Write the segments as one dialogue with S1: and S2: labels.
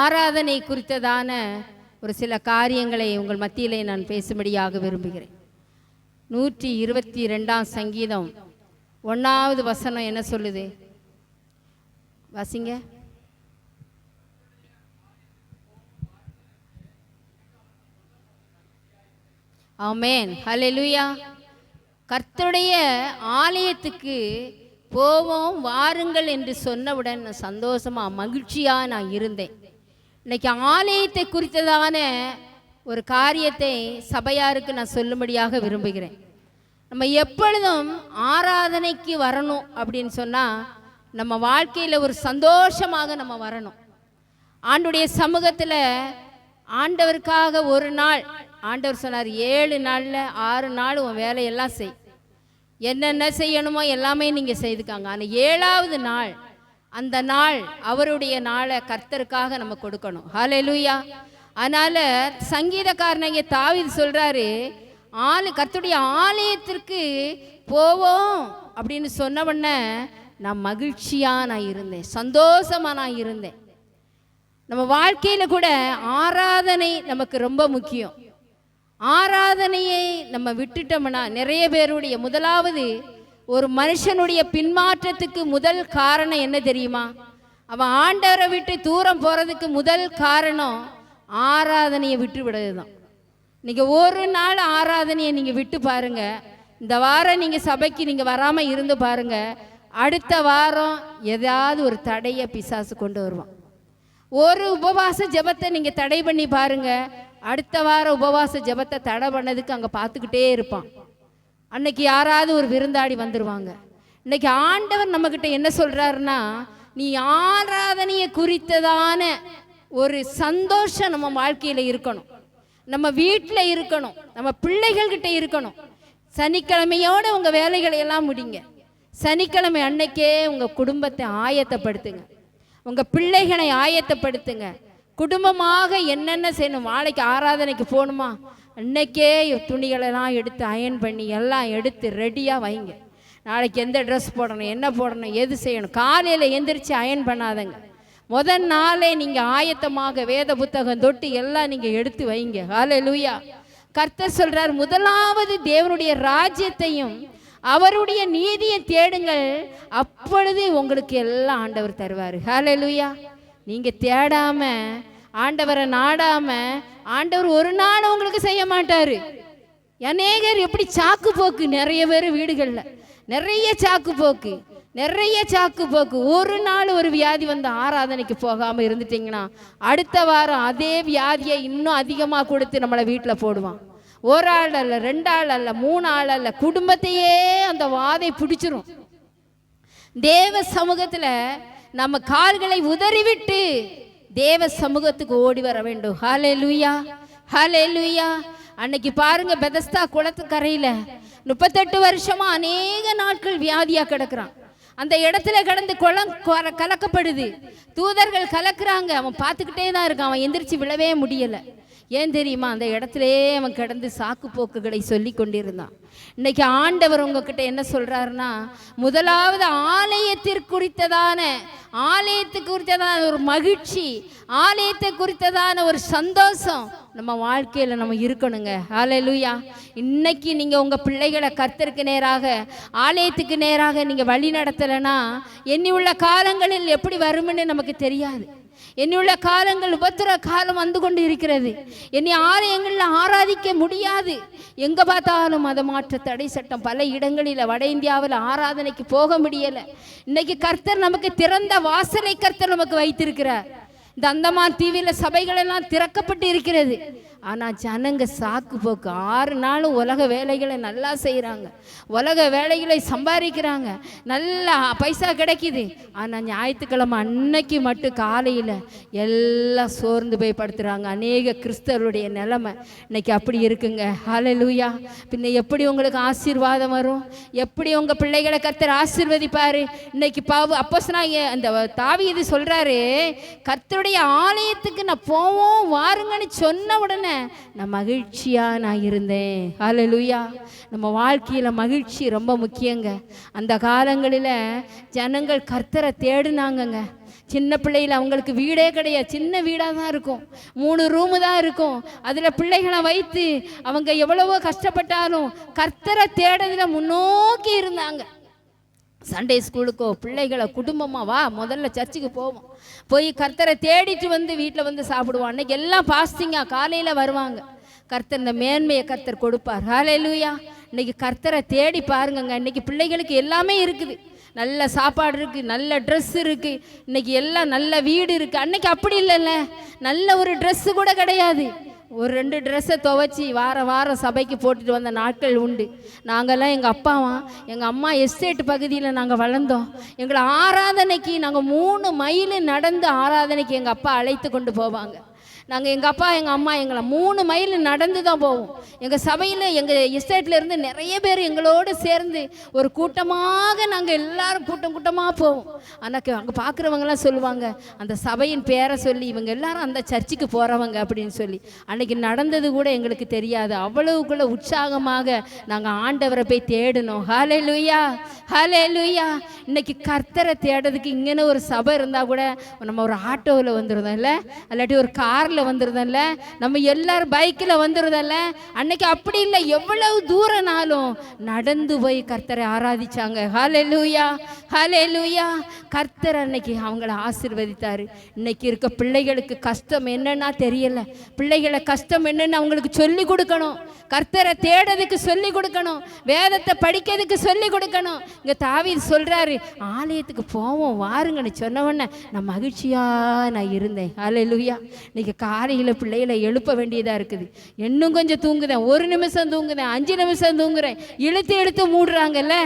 S1: ஆராதனை குறித்ததான ஒரு சில காரியங்களை உங்கள் மத்தியிலே நான் பேசும்படியாக விரும்புகிறேன். 122 சங்கீதம் 1வது வசனம் என்ன சொல்லுது? வாசிங்க. ஆமென், ஹல்லேலூயா. கர்த்தருடைய ஆலயத்துக்கு போவோம் வாருங்கள் என்று சொன்னவுடன் சந்தோஷமாக மகிழ்ச்சியாக நான் இருந்தேன். இன்னைக்கு ஆலயத்தை குறித்ததான ஒரு காரியத்தை சபையாருக்கு நான் சொல்லும்படியாக விரும்புகிறேன். நம்ம எப்பொழுதும் ஆராதனைக்கு வரணும் அப்படின்னு சொன்னால் நம்ம வாழ்க்கையில் ஒரு சந்தோஷமாக நம்ம வரணும். ஆண்டுடைய சமூகத்தில் ஆண்டவருக்காக ஒரு நாள், ஆண்டவர் சொன்னார் 7 நாளில் 6 நாள் உன் வேலையெல்லாம் செய், என்னென்ன செய்யணுமோ எல்லாமே நீங்கள் செய்துக்காங்க. ஆனால் 7வது நாள், அந்த நாள் அவருடைய நாளை கர்த்தருக்காக நம்ம கொடுக்கணும். ஹல்லேலூயா. அதனால் சங்கீதக்காரனாகிய தாவீது சொல்கிறாரு, கர்த்தருடைய ஆலயத்திற்கு போவோம் அப்படின்னு சொன்ன உடனே நான் மகிழ்ச்சியாக நான் இருந்தேன், சந்தோஷமாக நான் இருந்தேன். நம்ம வாழ்க்கையில் கூட ஆராதனை நமக்கு ரொம்ப முக்கியம். ஆராதனையை நம்ம விட்டுட்டோம்னா நிறைய பேருடைய முதலாவது ஒரு மனுஷனுடைய பின்மாற்றத்துக்கு முதல் காரணம் என்ன தெரியுமா? அவன் ஆண்டவரை விட்டு தூரம் போகிறதுக்கு முதல் காரணம் ஆராதனையை விட்டு விடுறதுதான். நீங்கள் ஒரு நாள் ஆராதனையை நீங்கள் விட்டு பாருங்க, இந்த வாரம் நீங்கள் சபைக்கு நீங்கள் வராமல் இருந்து பாருங்க, அடுத்த வாரம் ஏதாவது ஒரு தடையை பிசாசு கொண்டு வருவான். ஒரு உபவாச ஜெபத்தை நீங்கள் தடை பண்ணி பாருங்க, அடுத்த வாரம் உபவாச ஜெபத்தை தடை பண்ணதுக்கு அங்கே பார்த்துக்கிட்டே இருப்பான். அன்னைக்கு யாராவது ஒரு விருந்தாடி வந்துடுவாங்க. இன்னைக்கு ஆண்டவர் நம்மக்கிட்ட என்ன சொல்கிறாருன்னா, நீ ஆராதனையை குறித்ததான ஒரு சந்தோஷம் நம்ம வாழ்க்கையில் இருக்கணும், நம்ம வீட்டில் இருக்கணும், நம்ம பிள்ளைகள்கிட்ட இருக்கணும். சனிக்கிழமையோடு உங்கள் வேலைகளை எல்லாம் முடிங்க. சனிக்கிழமை அன்னைக்கே உங்கள் குடும்பத்தை ஆயத்தப்படுத்துங்க, உங்கள் பிள்ளைகளை ஆயத்தப்படுத்துங்க. குடும்பமாக என்னென்ன செய்யணும், நாளைக்கு ஆராதனைக்கு போகணுமா, அன்னைக்கே துணிகளெல்லாம் எடுத்து அயன் பண்ணி எல்லாம் எடுத்து ரெடியாக வைங்க. நாளைக்கு எந்த ட்ரெஸ் போடணும், என்ன போடணும், எது செய்யணும், காலையில் எந்திரிச்சு அயன் பண்ணாதங்க. முதல் நாளே நீங்கள் ஆயத்தமாக வேத புத்தகம் தொட்டு எல்லாம் நீங்கள் எடுத்து வைங்க. ஹல்லேலூயா. கர்த்தர் சொல்கிறார், முதலாவது தேவனுடைய ராஜ்யத்தையும் அவருடைய நீதியை தேடுங்கள், அப்பொழுது உங்களுக்கு எல்லாம் ஆண்டவர் தருவார். ஹல்லேலூயா. நீங்கள் தேடாம ஆண்டவரை நாடாம ஆண்டவர் ஒரு நாள் உங்களுக்கு செய்ய மாட்டார். அநேகர் எப்படி சாக்கு போக்கு, நிறைய பேர் வீடுகளில் நிறைய சாக்கு போக்கு. ஒரு நாள் ஒரு வியாதி வந்து ஆராதனைக்கு போகாமல் இருந்துட்டிங்கன்னா அடுத்த வாரம் அதே வியாதியை இன்னும் அதிகமாக கொடுத்து நம்மளை வீட்டில் போடுவான். ஒரு ஆள் அல்ல, 2 ஆள் அல்ல, 3 ஆள் அல்ல, குடும்பத்தையே அந்த வாதை பிடிச்சிரும். தேவ சமூகத்தில் நம்ம கால்களை உதறிவிட்டு தேவ சமூகத்துக்கு ஓடி வர வேண்டும். ஹல்லேலூயா, ஹல்லேலூயா. அன்னைக்கு பாருங்க, பெதஸ்தா குளத்துக்கரையில் 38 வருஷமா அநேக நாட்கள் வியாதியா கிடக்குறான். அந்த இடத்துல கிடந்து குளம் கலக்கப்படுது, தூதர்கள் கலக்குறாங்க, அவன் பார்த்துக்கிட்டே தான் இருக்கான், அவன் எந்திரிச்சு விழவே முடியலை. ஏன் தெரியுமா? அந்த இடத்துலையே அவன் கிடந்து சாக்கு போக்குகளை சொல்லி கொண்டிருந்தான். இன்னைக்கு ஆண்டவர் உங்ககிட்ட என்ன சொல்றாருன்னா, முதலாவது ஆலயத்திற்கு குறித்ததான ஒரு மகிழ்ச்சி, ஆலயத்தை குறித்ததான ஒரு சந்தோஷம் நம்ம வாழ்க்கையில் நம்ம இருக்கணுங்க. ஹல்லேலூயா. இன்னைக்கு நீங்கள் உங்கள் பிள்ளைகளை கர்த்தருக்கு நேராக, ஆலயத்துக்கு நேராக நீங்கள் வழி நடத்தலைன்னா இனி உள்ள காலங்களில் எப்படி வரும்னு நமக்கு தெரியாது. என்னுள்ள காலங்கள் உபத்திர காலம் வந்து கொண்டு இருக்கிறது. என்னை ஆலயங்களில் ஆராதிக்க முடியாது. எங்கே பார்த்தாலும் மதமாற்ற தடை சட்டம், பல இடங்களில் வட இந்தியாவில் ஆராதனைக்கு போக முடியலை. இன்னைக்கு கர்த்தர் நமக்கு திறந்த வாசலை கர்த்தர் நமக்கு வைத்திருக்கிறார். இந்த அந்தமான் தீவில் சபைகளெல்லாம் திறக்கப்பட்டு இருக்கிறது. ஆனால் ஜனங்க சாக்கு போக்கு, 6 நாளும் உலக வேலைகளை நல்லா செய்கிறாங்க, உலக வேலைகளை சம்பாதிக்கிறாங்க, நல்லா பைசா கிடைக்கிது. ஆனால் ஞாயிற்றுக்கிழமை அன்னைக்கு மட்டும் காலையில் எல்லாம் சோர்ந்து போய் படுத்துகிறாங்க. அநேக கிறிஸ்தவருடைய நிலைமை இன்னைக்கு அப்படி இருக்குங்க. ஹல்லேலூயா. பின்ன எப்படி உங்களுக்கு ஆசீர்வாதம் வரும்? எப்படி உங்கள் பிள்ளைகளை கர்த்தர் ஆசீர்வதிப்பார்? இன்னைக்கு அப்போஸ்தலனாகிய அந்த தாவீது சொல்கிறாரு, கர்த்தருடைய ஆலயத்துக்கு நான் போவோம் வாருங்கன்னு சொன்ன உடனே நான் மகிழ்ச்சியாக நான் இருந்தேன். ஹல்லேலூயா. நம்ம வாழ்க்கையில் மகிழ்ச்சி ரொம்ப முக்கியங்க. அந்த காலங்களில் ஜனங்கள் கர்த்தரை தேடினாங்கங்க. சின்ன பிள்ளையில் அவங்களுக்கு வீடே கிடையாது, சின்ன வீடாக தான் இருக்கும், 3 ரூமு தான் இருக்கும். அதில் பிள்ளைகளை வைத்து அவங்க எவ்வளவோ கஷ்டப்பட்டாலும் கர்த்தரை தேடுறதுல முன்னோக்கி இருந்தாங்க. சண்டே ஸ்கூலுக்கோ பிள்ளைகளை குடும்பமாக வா முதல்ல சர்ச்சுக்கு போவோம், போய் கர்த்தரை தேடிட்டு வந்து வீட்டில் வந்து சாப்பிடுவோம். அன்னைக்கு எல்லாம் பாஸ்டிங்காக காலையில் வருவாங்க. கர்த்தர் இந்த மேன்மையை கர்த்தர் கொடுப்பார். ஹல்லேலூயா. இன்னைக்கு கர்த்தரை தேடி பாருங்கங்க. இன்னைக்கு பிள்ளைகளுக்கு எல்லாமே இருக்குது, நல்ல சாப்பாடு இருக்குது, நல்ல ட்ரெஸ் இருக்குது, இன்னைக்கு எல்லாம் நல்ல வீடு இருக்குது. அன்னைக்கு அப்படி இல்லைல்ல, நல்ல ஒரு ட்ரெஸ்ஸு கூட கிடையாது. ஒரு 2 ட்ரெஸ்ஸை துவைச்சி வாரம் சபைக்கு போட்டுட்டு வந்த நாட்கள் உண்டு. நாங்கள்லாம் எங்கள் அப்பாவா எங்கள் அம்மா எஸ்டேட் பகுதியில் நாங்கள் வளர்ந்தோம். எங்களை ஆராதனைக்கு நாங்கள் 3 மைல் நடந்து ஆராதனைக்கு எங்கள் அப்பா அழைத்து கொண்டு போவாங்க. நாங்கள் எங்கள் அப்பா எங்கள் அம்மா எங்களை 3 மைல் நடந்து தான் போவோம். எங்கள் சபையில் எங்கள் எஸ்டேட்லேருந்து நிறைய பேர் எங்களோடு சேர்ந்து ஒரு கூட்டமாக நாங்கள் எல்லாரும் கூட்டமாக போவோம். ஆனால் அங்கே பார்க்குறவங்கலாம் சொல்லுவாங்க, அந்த சபையின் பேரை சொல்லி இவங்க எல்லாரும் அந்த சர்ச்சுக்கு போகிறவங்க அப்படின்னு சொல்லி. அன்றைக்கி நடந்தது கூட எங்களுக்கு தெரியாது. அவ்வளவுக்குள்ள உற்சாகமாக நாங்கள் ஆண்டவரை போய் தேடணும். ஹல்லேலூயா, ஹல்லேலூயா. இன்னைக்கு கர்த்தரை தேடுறதுக்கு இங்கேன்னு ஒரு சபை இருந்தால் கூட நம்ம ஒரு ஆட்டோவில் வந்துருந்தோம் இல்லை, இல்லாட்டி ஒரு காரில் வந்துருதல்ல, நம்ம எல்லாரும் பைக்கில் வந்துருதல்ல. அன்னைக்கு அப்படி இல்லை, எவ்வளவு தூரனாலும் நடந்து போய் கர்த்தரை ஆராதிச்சாங்க. ஹல்லேலூயா, ஹல்லேலூயா. கர்த்தர் அன்னைக்கு அவங்கள ஆசீர்வதித்தார். இன்னைக்கு இருக்க பிள்ளைகளுக்கு கஷ்டம் என்னன்னா தெரியல. பிள்ளைகளை கஷ்டம் என்னன்னு அவங்களுக்கு சொல்லி கொடுக்கணும், கர்த்தரை தேடுறதுக்கு சொல்லி கொடுக்கணும், வேதத்தை படிக்கிறதுக்கு சொல்லி கொடுக்கணும். இங்கே தாவீது சொல்றாரு, ஆலயத்துக்கு போவோம் வாருங்கன்னு சொன்ன உடனே நான் மகிழ்ச்சியாக இருந்தேன். ஹல்லேலூயா. இன்னைக்கு காலையில் பிள்ளைகளை எழுப்ப வேண்டியதாக இருக்குது. இன்னும் கொஞ்சம் தூங்குதேன், 1 நிமிஷம் தூங்குதேன், 5 நிமிஷம் தூங்குறேன், இழுத்து மூடுறாங்கல்ல.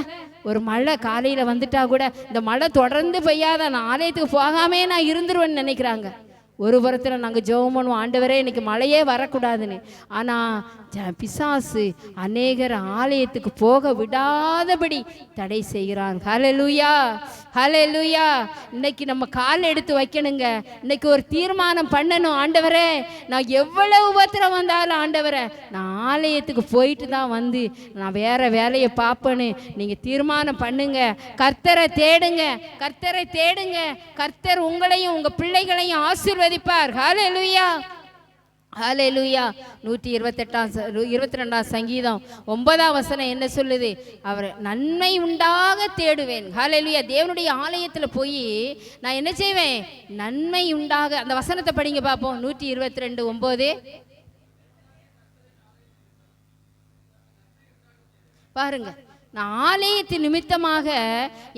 S1: ஒரு மழை காலையில் வந்துட்டா கூட இந்த மழை தொடர்ந்து பெய்யாத நான் ஆலயத்துக்கு போகாமே நான் இருந்துருவேன்னு நினைக்கிறாங்க. ஒரு புறத்தில் நாங்கள் ஜெபம் பண்ணுவோம், ஆண்டவரே இன்னைக்கு மழையே வரக்கூடாதுன்னு. ஆனால் பிசாசு அநேகர் ஆலயத்துக்கு போக விடாதபடி தடை செய்கிறான். ஹல்லேலூயா, ஹல்லேலூயா. இன்னைக்கு நம்ம கால் எடுத்து வைக்கணுங்க. இன்னைக்கு ஒரு தீர்மானம் பண்ணணும், ஆண்டவரே நான் எவ்வளவு உபத்திரம் வந்தாலும் ஆண்டவரே நான் ஆலயத்துக்கு போயிட்டு தான் வந்து நான் வேற வேலையை பார்ப்பேன்னு நீங்கள் தீர்மானம் பண்ணுங்க. கர்த்தரை தேடுங்க, கர்த்தரை தேடுங்க. கர்த்தர் உங்களையும் உங்கள் பிள்ளைகளையும் ஆசீர்வதிப்பார். ஹல்லேலூயா, ஹல்லேலூயா. 122 சங்கீதம் 9ஆம் வசனம் என்ன சொல்லுது? அவர் நன்மை உண்டாக தேடுவேன். ஹல்லேலூயா. தேவனுடைய ஆலயத்தில் போய் நான் என்ன செய்வேன்? நன்மை உண்டாக. அந்த வசனத்தை படிங்க பார்ப்போம். 122:9 பாருங்க. நான் ஆலயத்தின் நிமித்தமாக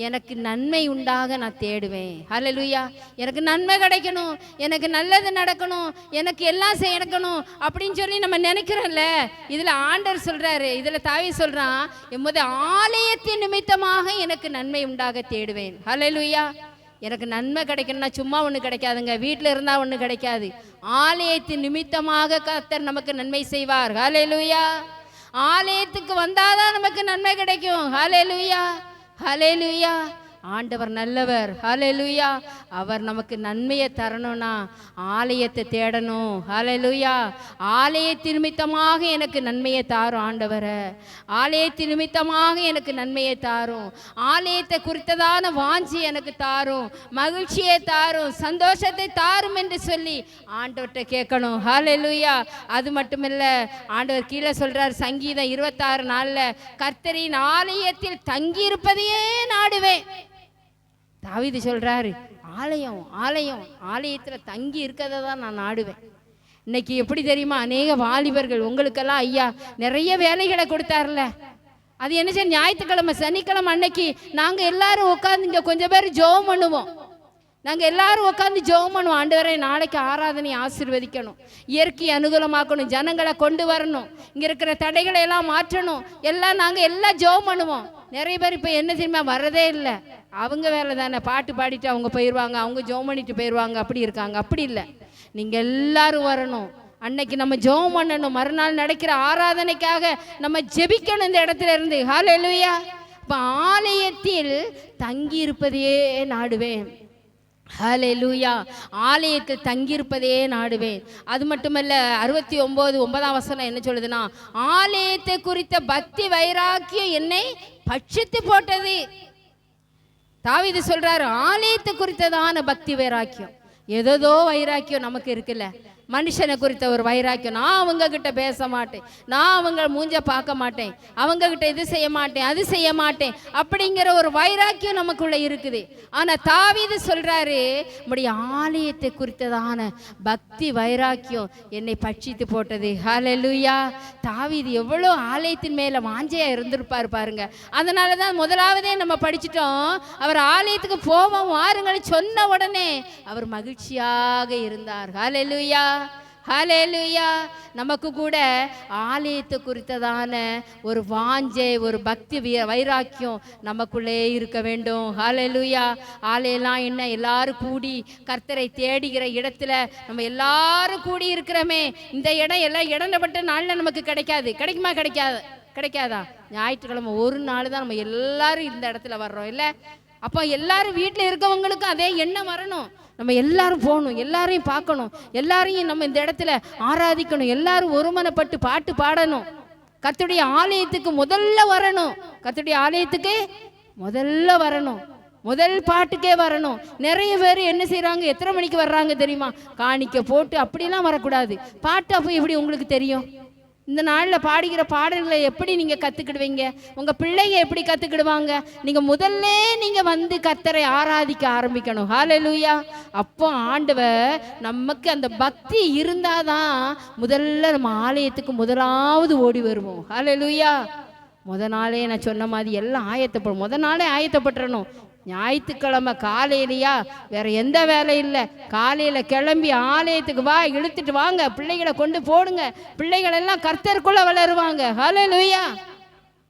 S1: எனக்கு நன்மை உண்டாக நான் தேடுவேன். ஹல்லேலூயா. எனக்கு நன்மை கிடைக்கணும், எனக்கு நல்லது நடக்கணும், எனக்கு எல்லாம் செய்யணும் அப்படின்னு சொல்லி நம்ம நினைக்கிறோம்ல. இதில் ஆண்டவர் சொல்கிறாரு, இதில் தாவீது சொல்கிறான், எம்மது ஆலயத்தின் நிமித்தமாக எனக்கு நன்மை உண்டாக தேடுவேன். ஹல்லேலூயா. எனக்கு நன்மை கிடைக்கணும்னா சும்மா ஒன்று கிடைக்காதுங்க, வீட்டில் இருந்தால் ஒன்று கிடைக்காது. ஆலயத்தின் நிமித்தமாக கர்த்தர் நமக்கு நன்மை செய்வார். ஹல்லேலூயா. ஆலயத்துக்கு வந்தாதான் நமக்கு நன்மை கிடைக்கும். ஹல்லேலூயா, ஹல்லேலூயா. ஆண்டவர் நல்லவர். ஹல்லேலூயா. அவர் நமக்கு நன்மையை தரணும்னா ஆலயத்தை தேடணும். ஹல்லேலூயா. ஆலயத்தின் நிமித்தமாக எனக்கு நன்மையை தாரும் ஆண்டவரை, ஆலயத்தின் நிமித்தமாக எனக்கு நன்மையை தாரும், ஆலயத்தை குறித்ததான வாஞ்சி எனக்கு தாரும், மகிழ்ச்சியை தாரும், சந்தோஷத்தை தாரும் என்று சொல்லி ஆண்டவர்கிட்ட கேட்கணும். ஹல்லேலூயா. அது மட்டுமில்ல, ஆண்டவர் கீழே சொல்றார் சங்கீதம் 26:4, கர்த்தரின் ஆலயத்தில் தங்கியிருப்பதையே நாடுவேன். தாவீது சொல்றாரு, ஆலயம் ஆலயம் ஆலயத்தில் தங்கி இருக்கிறத தான் நான் நாடுவேன். இன்னைக்கு எப்படி தெரியுமா? அநேக வாலிபர்கள், உங்களுக்கெல்லாம் ஐயா நிறைய வேலைகளை கொடுத்தார்ல, அது என்ன செய்ய? ஞாயிற்றுக்கிழமை சனிக்கிழமை அன்னைக்கு நாங்கள் எல்லாரும் உட்காந்து இங்கே கொஞ்சம் பேர் ஜெபம் பண்ணுவோம். நாங்கள் எல்லாரும் உட்காந்து ஜெபம் பண்ணுவோம். ஆண்டவரே நாளைக்கு ஆராதனை ஆசீர்வதிக்கணும், இயற்கை அனுகூலமாக்கணும், ஜனங்களை கொண்டு வரணும், இங்கே இருக்கிற தடைகளை எல்லாம் மாற்றணும், எல்லாம் நாங்கள் எல்லாம் ஜெபம் பண்ணுவோம். நிறைய பேர் இப்போ என்ன தெரியுமா? வரதே இல்லை. அவங்க வேலை தானே, பாட்டு பாடிட்டு அவங்க போயிடுவாங்க, அவங்க ஜெபம் பண்ணிட்டு போயிடுவாங்க, அப்படி இருக்காங்க. அப்படி இல்லை, நீங்கள் எல்லாரும் வரணும். அன்னைக்கு நம்ம ஜெபம் பண்ணணும். மறுநாள் நடக்கிற ஆராதனைக்காக நம்ம ஜெபிக்கணும் இந்த இடத்துல இருந்து. ஹல்லேலூயா. இப்போ ஆலயத்தில் தங்கி இருப்பதையே நாடுவேன். ஹல்லேலூயா. ஆலயத்தில் தங்கியிருப்பதே நாடுவேன். அது மட்டுமல்ல, 69:9ஆம் வசனம் என்ன சொல்லுதுன்னா, ஆலயத்தை குறித்த பக்தி வைராக்கியம் என்னை பட்சித்து போட்டது. தாவீது சொல்றாரு, ஆலயத்தை குறித்ததான பக்தி வைராக்கியம். ஏதோ வைராக்கியம் நமக்கு இருக்குல்ல, மனுஷனை குறித்த ஒரு வைராக்கியம். நான் அவங்க கிட்ட பேச மாட்டேன், நான் அவங்க மூஞ்ச பார்க்க மாட்டேன், அவங்க கிட்ட இது செய்ய மாட்டேன், அது செய்ய மாட்டேன் அப்படிங்கிற ஒரு வைராக்கியம் நமக்குள்ள இருக்குது. ஆனா தாவீது சொல்றாரு, நம்முடைய ஆலயத்தை குறித்ததான பக்தி வைராக்கியம் என்னை பட்சித்து போட்டது. ஹல்லேலூயா. தாவீது எவ்வளோ ஆலயத்தின் மேல வாஞ்சையா இருந்திருப்பாரு பாருங்க. அதனாலதான் முதலாவதே நம்ம படிச்சிட்டோம், அவர் ஆலயத்துக்கு போவோம் வாருங்கள் சொன்ன உடனே அவர் மகிழ்ச்சியாக இருந்தார். ஹல்லேலூயா, ஹல்லேலூயா. நமக்கு கூட ஆலயத்தை குறித்ததான ஒரு வாஞ்சை, ஒரு பக்தி வைராக்கியம் நமக்குள்ளே இருக்க வேண்டும். ஹல்லேலூயா. ஆலயம்லாம் என்ன, எல்லாரும் கூடி கர்த்தரை தேடுகிற இடத்துல நம்ம எல்லாரும் கூடி இருக்கிறோமே. இந்த இடம் எல்லாம் இடப்பட்ட நாளில் நமக்கு கிடைக்காது. கிடைக்குமா? கிடைக்காதா? ஞாயிற்றுக்கிழமை ஒரு நாள் தான் நம்ம எல்லாரும் இந்த இடத்துல வர்றோம் இல்லை? அப்போ எல்லாரும் வீட்டில் இருக்கவங்களுக்கும் அதே எண்ணம் வரணும். நம்ம எல்லாரும் போகணும், எல்லாரையும் பார்க்கணும், எல்லாரையும் நம்ம இந்த இடத்துல ஆராதிக்கணும், எல்லாரும் ஒருமனப்பட்டு பாட்டு பாடணும், கர்த்தருடைய ஆலயத்துக்கு முதல்ல வரணும், கர்த்தருடைய ஆலயத்துக்கு முதல்ல வரணும், முதல் பாட்டுக்கே வரணும். நிறைய பேர் என்ன செய்கிறாங்க, எத்தனை மணிக்கு வர்றாங்க தெரியுமா? காணிக்க போட்டு அப்படிலாம் வரக்கூடாது. பாட்டு அப்போ எப்படி உங்களுக்கு தெரியும்? இந்த நாளில் பாடுகிற பாடல்களை எப்படி நீங்கள் கற்றுக்கிடுவீங்க? உங்கள் பிள்ளைங்க எப்படி கற்றுக்கிடுவாங்க? நீங்கள் முதல்ல நீங்கள் வந்து கர்த்தரை ஆராதிக்க ஆரம்பிக்கணும். ஹல்லேலூயா. அப்போ ஆண்டவர் நமக்கு அந்த பக்தி இருந்தாதான் முதல்ல நம்ம ஆலயத்துக்கு முதலாவது ஓடி வருவோம். ஹல்லேலூயா. நாளே நான் சொன்ன மாதிரி எல்லாம் முதல் நாளே ஆயத்தப்பட்டுறணும். ஞாயிற்றுக்கிழமை காலையிலையா வேற எந்த வேலை இல்லை, காலையில் கிளம்பி ஆலயத்துக்கு வா, இழுத்துட்டு வாங்க, பிள்ளைகளை கொண்டு போடுங்க, பிள்ளைகள் எல்லாம் கர்த்தருக்குள்ள வளருவாங்க. ஹல்லேலூயா.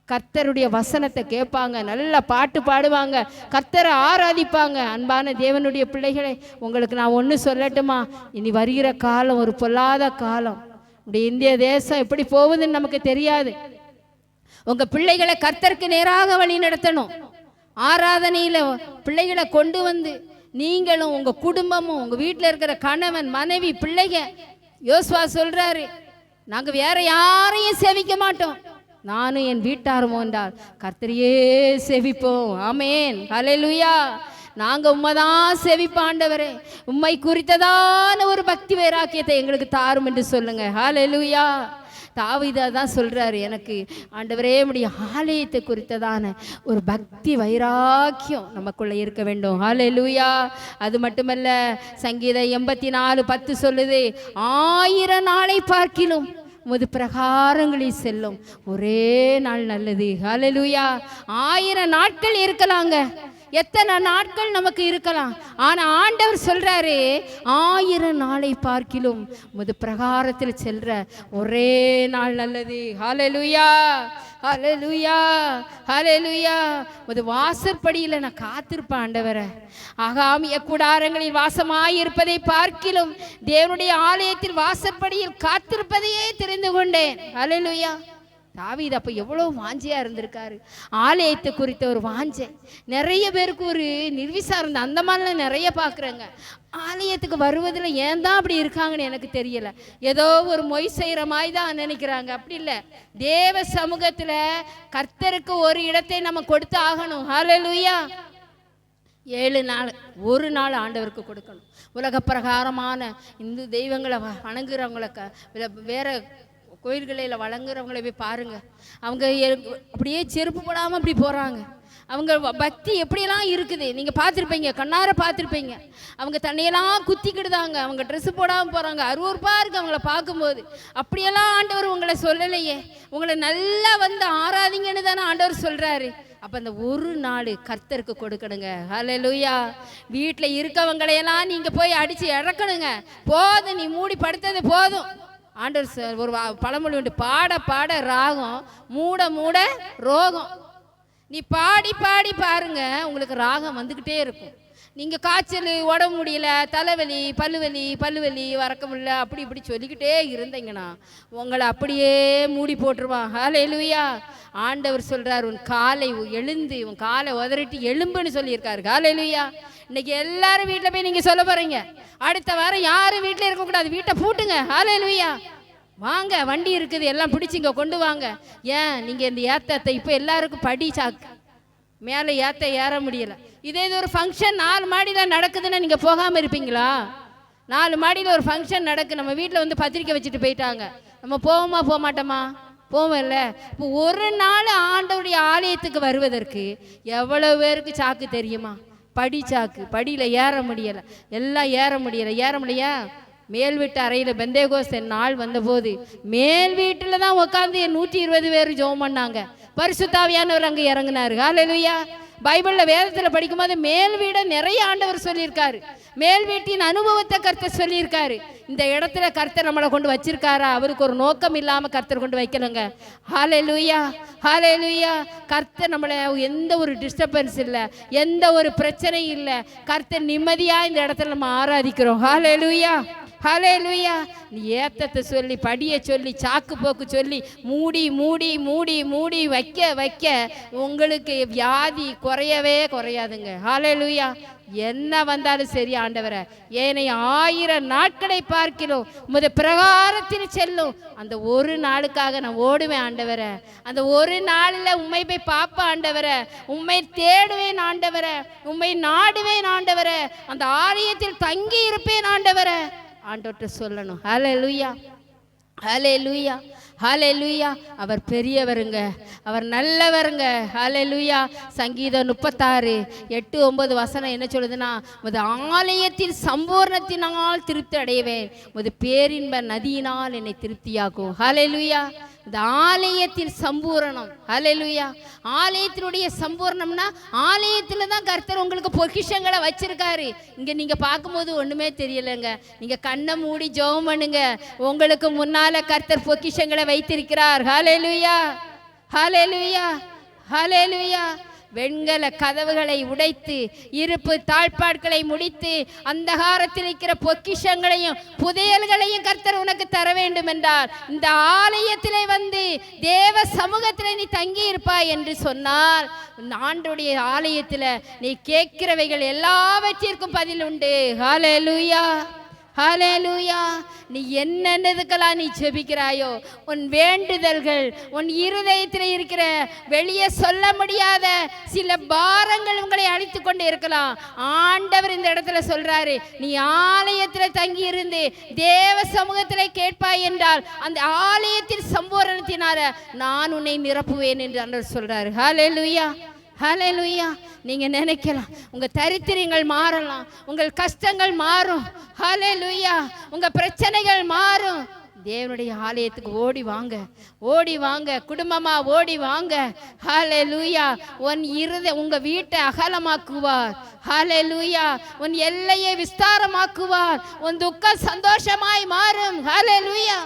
S1: கர்த்தருடைய வசனத்தை கேட்பாங்க, நல்ல பாட்டு பாடுவாங்க, கர்த்தரை ஆராதிப்பாங்க. அன்பான தேவனுடைய பிள்ளைகளை, உங்களுக்கு நான் ஒன்று சொல்லட்டுமா? இனி வருகிற காலம் ஒரு பொல்லாத காலம். இப்படி இந்திய தேசம் எப்படி போகுதுன்னு நமக்கு தெரியாது. உங்கள் பிள்ளைகளை கர்த்தருக்கு நேராக வழி நடத்தணும். ஆராதனையில் பிள்ளைகளை கொண்டு வந்து நீங்களும் உங்கள் குடும்பமும் உங்கள் வீட்டில் இருக்கிற கணவன் மனைவி பிள்ளைங்க, யோசுவா சொல்கிறாரு, நாங்கள் வேற யாரையும் சேவிக்க மாட்டோம், நானும் என் வீட்டாரும் என்றால் கர்த்தரையே சேவிப்போம். ஆமேன். ஹல்லேலூயா. நாங்கள் உண்மைதான் சேவிப்போம் ஆண்டவரே, உண்மை குறித்ததான ஒரு பக்தி வைராக்கியத்தை எங்களுக்கு தாரும் என்று சொல்லுங்க. ஹல்லேலூயா. தாவீது தான் சொல்றாரு, எனக்கு ஆண்டவரே உம்முடைய ஆலயத்தை குறித்ததான ஒரு பக்தி வைராக்கியம் நமக்குள்ள இருக்க வேண்டும். ஹல்லேலூயா. அது மட்டுமல்ல, சங்கீதம் 84:10 சொல்லுது, 1000 நாளை பார்க்கிலும் உமது பிரகாரங்களில் செல்லும் ஒரே நாள் நல்லது. ஹல்லேலூயா. 1000 நாட்கள் இருக்கலாங்க, எத்தனை நாட்கள் நமக்கு இருக்கலாம். ஆனால் ஆண்டவர் சொல்றாரு, 1000 நாளை பார்க்கிலும் உமது பிரகாரத்தில் செல்ற ஒரே நாள் நல்லது. ஹல்லேலூயா, ஹல்லேலூயா, ஹல்லேலூயா. உமது வாசற்படியில் நான் காத்திருப்பேன் ஆண்டவரை. ஆகாமிய கூடாரங்களில் வாசமாயிருப்பதை பார்க்கிலும் தேவனுடைய ஆலயத்தில் வாசற்படியில் காத்திருப்பதையே தெரிந்து கொண்டேன். ஹல்லேலூயா. தாவீது அப்போ எவ்வளோ வாஞ்சையாக இருந்திருக்காரு, ஆலயத்தை குறித்த ஒரு வாஞ்சை. நிறைய பேருக்கு ஒரு நிர்விசாரம் அந்த மாதிரிலாம் நிறைய பார்க்குறேங்க. ஆலயத்துக்கு வருவதில் ஏன் தான் அப்படி இருக்காங்கன்னு எனக்கு தெரியலை. ஏதோ ஒரு மொய் செய்கிற மாதிரி தான் நினைக்கிறாங்க. அப்படி இல்லை, தேவ சமூகத்தில் கர்த்தருக்கு ஒரு இடத்தை நம்ம கொடுத்து ஆகணும். ஹல்லேலூயா. 7 நாள் ஒரு நாள் ஆண்டவருக்கு கொடுக்கணும். உலக பிரகாரமான இந்து தெய்வங்களை வணங்குறவங்களுக்கு வேற கோயில்களில் வழங்குறவங்கள போய் பாருங்க, அவங்க அப்படியே செருப்பு போடாமல் அப்படி போகிறாங்க. அவங்க பக்தி எப்படியெல்லாம் இருக்குது நீங்கள் பார்த்துருப்பீங்க, கண்ணார பார்த்துருப்பீங்க. அவங்க தண்ணியெல்லாம் குத்திக்கிடுதாங்க, அவங்க ட்ரெஸ்ஸு போடாமல் போகிறாங்க. அருவருப்பாக இருக்குது அவங்கள பார்க்கும்போது. அப்படியெல்லாம் ஆண்டவர் உங்களை சொல்லலையே, உங்களை நல்லா வந்து ஆராதிங்கன்னு தானே ஆண்டவர் சொல்கிறாரு. அப்போ அந்த ஒரு நாள் கர்த்தருக்கு கொடுக்கணுங்க. ஹல்லேலூயா. வீட்டில் இருக்கவங்களையெல்லாம் நீங்கள் போய் அடித்து இறக்கணுங்க. போதும், நீ மூடி படுத்தது போதும். ஆண்டவர் ஒரு பழமொழி உண்டு, பாட பாட ராகம், மூட மூட ரோகம். நீ பாடி பாடி பாருங்க, உங்களுக்கு ராகம் வந்துக்கிட்டே இருக்கும். நீங்கள் காய்ச்சல், உடம்பு முடியல, தலைவலி, பல்லுவலி வரக்க முடியல, அப்படி இப்படி சொல்லிக்கிட்டே இருந்தீங்கன்னா உங்களை அப்படியே மூடி போட்டுருவான். ஹல்லேலூயா. ஆண்டவர் சொல்கிறார், உன் காலை எழுந்து, உன் காலை உதறிட்டு எலும்புன்னு சொல்லியிருக்காரு. ஹல்லேலூயா. இன்னைக்கு எல்லாரும் வீட்டில் போய் நீங்கள் சொல்ல போகிறீங்க, அடுத்த வாரம் யாரும் வீட்டில் இருக்கக்கூடாது, வீட்டை பூட்டுங்க. ஹல்லேலூயா. வாங்க, வண்டி இருக்குது, எல்லாம் பிடிச்சிங்க கொண்டு வாங்க. ஏன் நீங்கள் இந்த ஏத்தத்தை இப்போ எல்லாருக்கும் படி சாக்கு மேலே ஏற முடியலை. இதே இது ஒரு ஃபங்க்ஷன் 4 மாடியில் நடக்குதுன்னா நீங்கள் போகாமல் இருப்பீங்களா? 4 மாடியில் ஒரு ஃபங்க்ஷன் நடக்கு, நம்ம வீட்டில் வந்து பத்திரிக்கை வச்சுட்டு போயிட்டாங்க, நம்ம போவோமா போக மாட்டோமா? போவோம்ல. இப்போ ஒரு நாள் ஆண்டவருடைய ஆலயத்துக்கு வருவதற்கு எவ்வளோ பேருக்கு சாக்கு தெரியுமா? படி சாக்கு, படியில் ஏற முடியலை, எல்லாம் ஏற முடியலையா? மேல் வீட்டு அறையில் பெந்தேகோஸ்தே நாள் வந்தபோது மேல் வீட்டில் தான் உட்காந்து 120 பேர் ஜெபம் பண்ணாங்க. பரிசுத்த ஆவியானவர் அங்கே இறங்கினாரு. ஹல்லேலூயா. பைபிளில் வேதத்தில் படிக்கும்போது மேல் வீடை நிறைய ஆண்டவர் சொல்லியிருக்காரு. மேல் வீட்டின் அனுபவத்தை கர்த்தர் சொல்லியிருக்காரு. இந்த இடத்துல கர்த்தர் நம்மளை கொண்டு வச்சிருக்காரா? அவருக்கு ஒரு நோக்கம் இல்லாமல் கர்த்தர் கொண்டு வைக்கலங்க. ஹல்லேலூயா, ஹல்லேலூயா. கர்த்தர் நம்மளை எந்த ஒரு டிஸ்டர்பன்ஸ் இல்லை, எந்த ஒரு பிரச்சனையும் இல்லை. கர்த்தர் நிம்மதியாக இந்த இடத்துல நம்ம ஆராதிக்கிறோம். ஹல்லேலூயா, ஹல்லேலூயா. நீ ஏத்தத்தை சொல்லி, படியை சொல்லி, சாக்கு போக்கு சொல்லி மூடி மூடி மூடி மூடி வைக்க வைக்க உங்களுக்கு வியாதி குறையவே குறையாதுங்க. ஹல்லேலூயா. என்ன வந்தாலும் சரி ஆண்டவரை, ஏனை 1000 நாட்களை பார்க்கிறோம் உமது பிரகாரத்தில் செல்லும் அந்த ஒரு நாளுக்காக நான் ஓடுவேன் ஆண்டவரை. அந்த ஒரு நாளில் உண்மை போய் பார்ப்பேன் ஆண்டவரை, உண்மை தேடுவேன் ஆண்டவரை, உண்மை நாடுவேன் ஆண்டவரை, அந்த ஆலயத்தில் தங்கி இருப்பேன் ஆண்டவரை. ஆண்டவர்கிட்ட சொல்லணும். ஹல்லேலூயா, ஹல்லேலூயா, ஹல்லேலூயா. அவர் பெரியவருங்க, அவர் நல்லவருங்க. ஹல்லேலூயா. சங்கீதம் 36:8-9 என்ன சொல்லுதுன்னா, உமது ஆலயத்தின் சம்பூர்ணத்தினால் திருப்தி அடைவேன், உமது பேரின்ப நதியினால் என்னை திருப்தியாக்கும். ஹல்லேலூயா. இந்த ஆலயத்தின் சம்பூரணம். ஹல்லேலூயா. ஆலயத்தினுடைய சம்பூர்ணம்னா ஆலயத்தில் தான் கர்த்தர் உங்களுக்கு பொக்கிஷங்களை வச்சிருக்காரு. இங்கே நீங்கள் பார்க்கும்போது ஒன்றுமே தெரியலைங்க. நீங்கள் கண்ணை மூடி ஜெபம் பண்ணுங்க, உங்களுக்கு முன்னால் கர்த்தர் பொக்கிஷங்களை வைத்திருக்கிறார். ஹல்லேலூயா, ஹல்லேலூயா, ஹல்லேலூயா. வெண்கல கதவுகளை உடைத்து இருப்பு தாழ்பாட்களை முடித்து அந்தகாரத்தில் இருக்கிற பொக்கிஷங்களையும் புதையல்களையும் கர்த்தர் உனக்கு தர வேண்டும் என்றால் இந்த ஆலயத்திலே வந்து தேவ சமூகத்தில் நீ தங்கி இருப்பாய் என்று சொன்னால் ஆண்டவருடைய ஆலயத்தில் நீ கேட்கிறவைகள் எல்லாவற்றிற்கும் பதில் உண்டு. ஹல்லேலூயா, ஹல்லேலூயா. நீ என்னென்னதுக்கெல்லாம் நீ ஜெபிக்கிறாயோ, உன் வேண்டுதல்கள், உன் இருதயத்தில் இருக்கிற வெளியே சொல்ல முடியாத சில பாரங்கள் உங்களை அழித்து கொண்டு இருக்கலாம். ஆண்டவர் இந்த இடத்துல சொல்றாரு, நீ ஆலயத்தில் தங்கி இருந்து தேவ சமூகத்தில் கேட்பாய் என்றால் அந்த ஆலயத்தின் சம்பூரணத்தினால நான் உன்னை நிரப்புவேன் என்று ஆண்டவர் சொல்றாரு. ஹல்லேலூயா, ஹல்லேலூயா. நீங்க நினைக்கலாம் உங்க தரித்திரங்கள் மாறலாம், உங்கள் கஷ்டங்கள் மாறும். ஹல்லேலூயா. உங்க பிரச்சனைகள் மாறும். தேவனுடைய ஆலயத்துக்கு ஓடி வாங்க, ஓடி வாங்க, குடும்பமா ஓடி வாங்க. ஹல்லேலூயா. உங்க வீட்டை அகலமாக்குவார். ஹல்லேலூயா. உன் எல்லையை விஸ்தாரமாக்குவார். உன் துக்கம் சந்தோஷமாய் மாறும். ஹல்லேலூயா,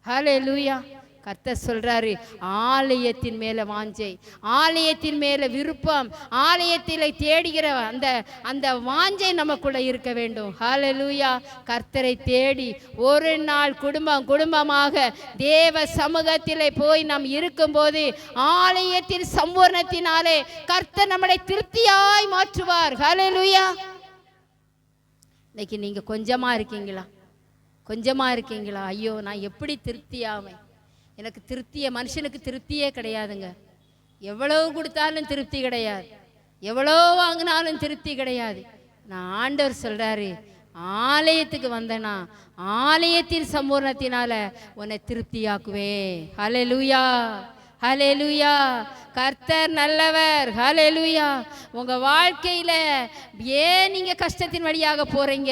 S1: ஹல்லேலூயா. கர்த்தர் சொல்றாரு, ஆலயத்தின் மேல வாஞ்சை, ஆலயத்தின் மேல விருப்பம், ஆலயத்தில் தேடுகிற அந்த வாஞ்சை நமக்குள்ள இருக்க வேண்டும். ஹல்லேலூயா. கர்த்தரை தேடி ஒரு நாள் குடும்பமாக தேவ சமூகத்திலே போய் நாம் இருக்கும்போது ஆலயத்தின் சம்பூர்ணத்தினாலே கர்த்தர் நம்மளை திருப்தியாய் மாற்றுவார். ஹல்லேலூயா. இன்னைக்கு நீங்க கொஞ்சமா இருக்கீங்களா? ஐயோ, நான் எப்படி திருப்தியாவேன்? எனக்கு மனுஷனுக்கு திருப்தியே கிடையாதுங்க. எவ்வளவு கொடுத்தாலும் திருப்தி கிடையாது, எவ்வளோ வாங்கினாலும் திருப்தி கிடையாது. நான் ஆண்டவர் சொல்றாரு, ஆலயத்துக்கு வந்தேனா ஆலயத்தின் சம்பூர்ணத்தினால உன்னை திருப்தியாக்குவே. ஹல்லேலூயா, ஹல்லேலூயா. கர்த்தர் நல்லவர். ஹல்லேலூயா. உங்க வாழ்க்கையில ஏன் நீங்க கஷ்டத்தின் வழியாக போறீங்க?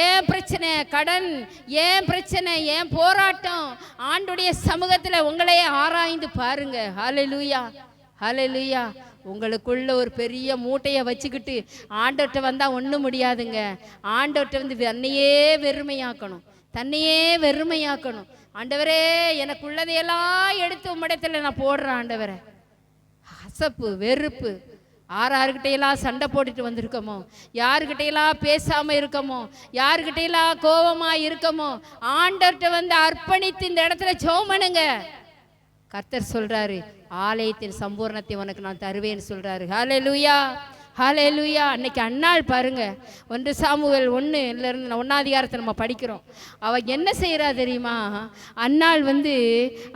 S1: ஏன் பிரச்சனை? கடன் ஏன் பிரச்சனை? ஏன் போராட்டம்? ஆண்டவருடைய சமூகத்துல உங்களையே ஆராய்ந்து பாருங்க. ஹல்லேலூயா, ஹல்லேலூயா. உங்களுக்குள்ள ஒரு பெரிய மூட்டையை வச்சுக்கிட்டு ஆண்டவர்கிட்ட வந்தா ஒன்றும் முடியாதுங்க. ஆண்டவர்கிட்ட வந்து தன்னையே வெறுமையாக்கணும். ஆண்டவரே, எனக்குள்ளதையெல்லாம் எடுத்து உம்மிடத்துல நான் போடுறேன் ஆண்டவரே. அசப்பு, வெறுப்பு, யார்கிட்டையெல்லாம் சண்டை போட்டுட்டு வந்திருக்கோமோ, யாருக்கிட்டையெல்லாம் பேசாமல் இருக்கமோ, யாருக்கிட்டையெல்லாம் கோபமாக இருக்கமோ, ஆண்டவர்கிட்ட வந்து அர்ப்பணித்து இந்த இடத்துல ஜெபம் பண்ணுங்க. கர்த்தர் சொல்றாரு, ஆலயத்தின் சம்பூர்ணத்தை உனக்கு நான் தருவேன்னு சொல்றாரு. ஹல்லேலூயா, ஹல்லேலூயா. அன்னைக்கு அன்னாள் பாருங்க, 1 சாமுவேல் 1:1 நம்ம படிக்கிறோம். அவள் என்ன செய்கிறா தெரியுமா? அன்னாள் வந்து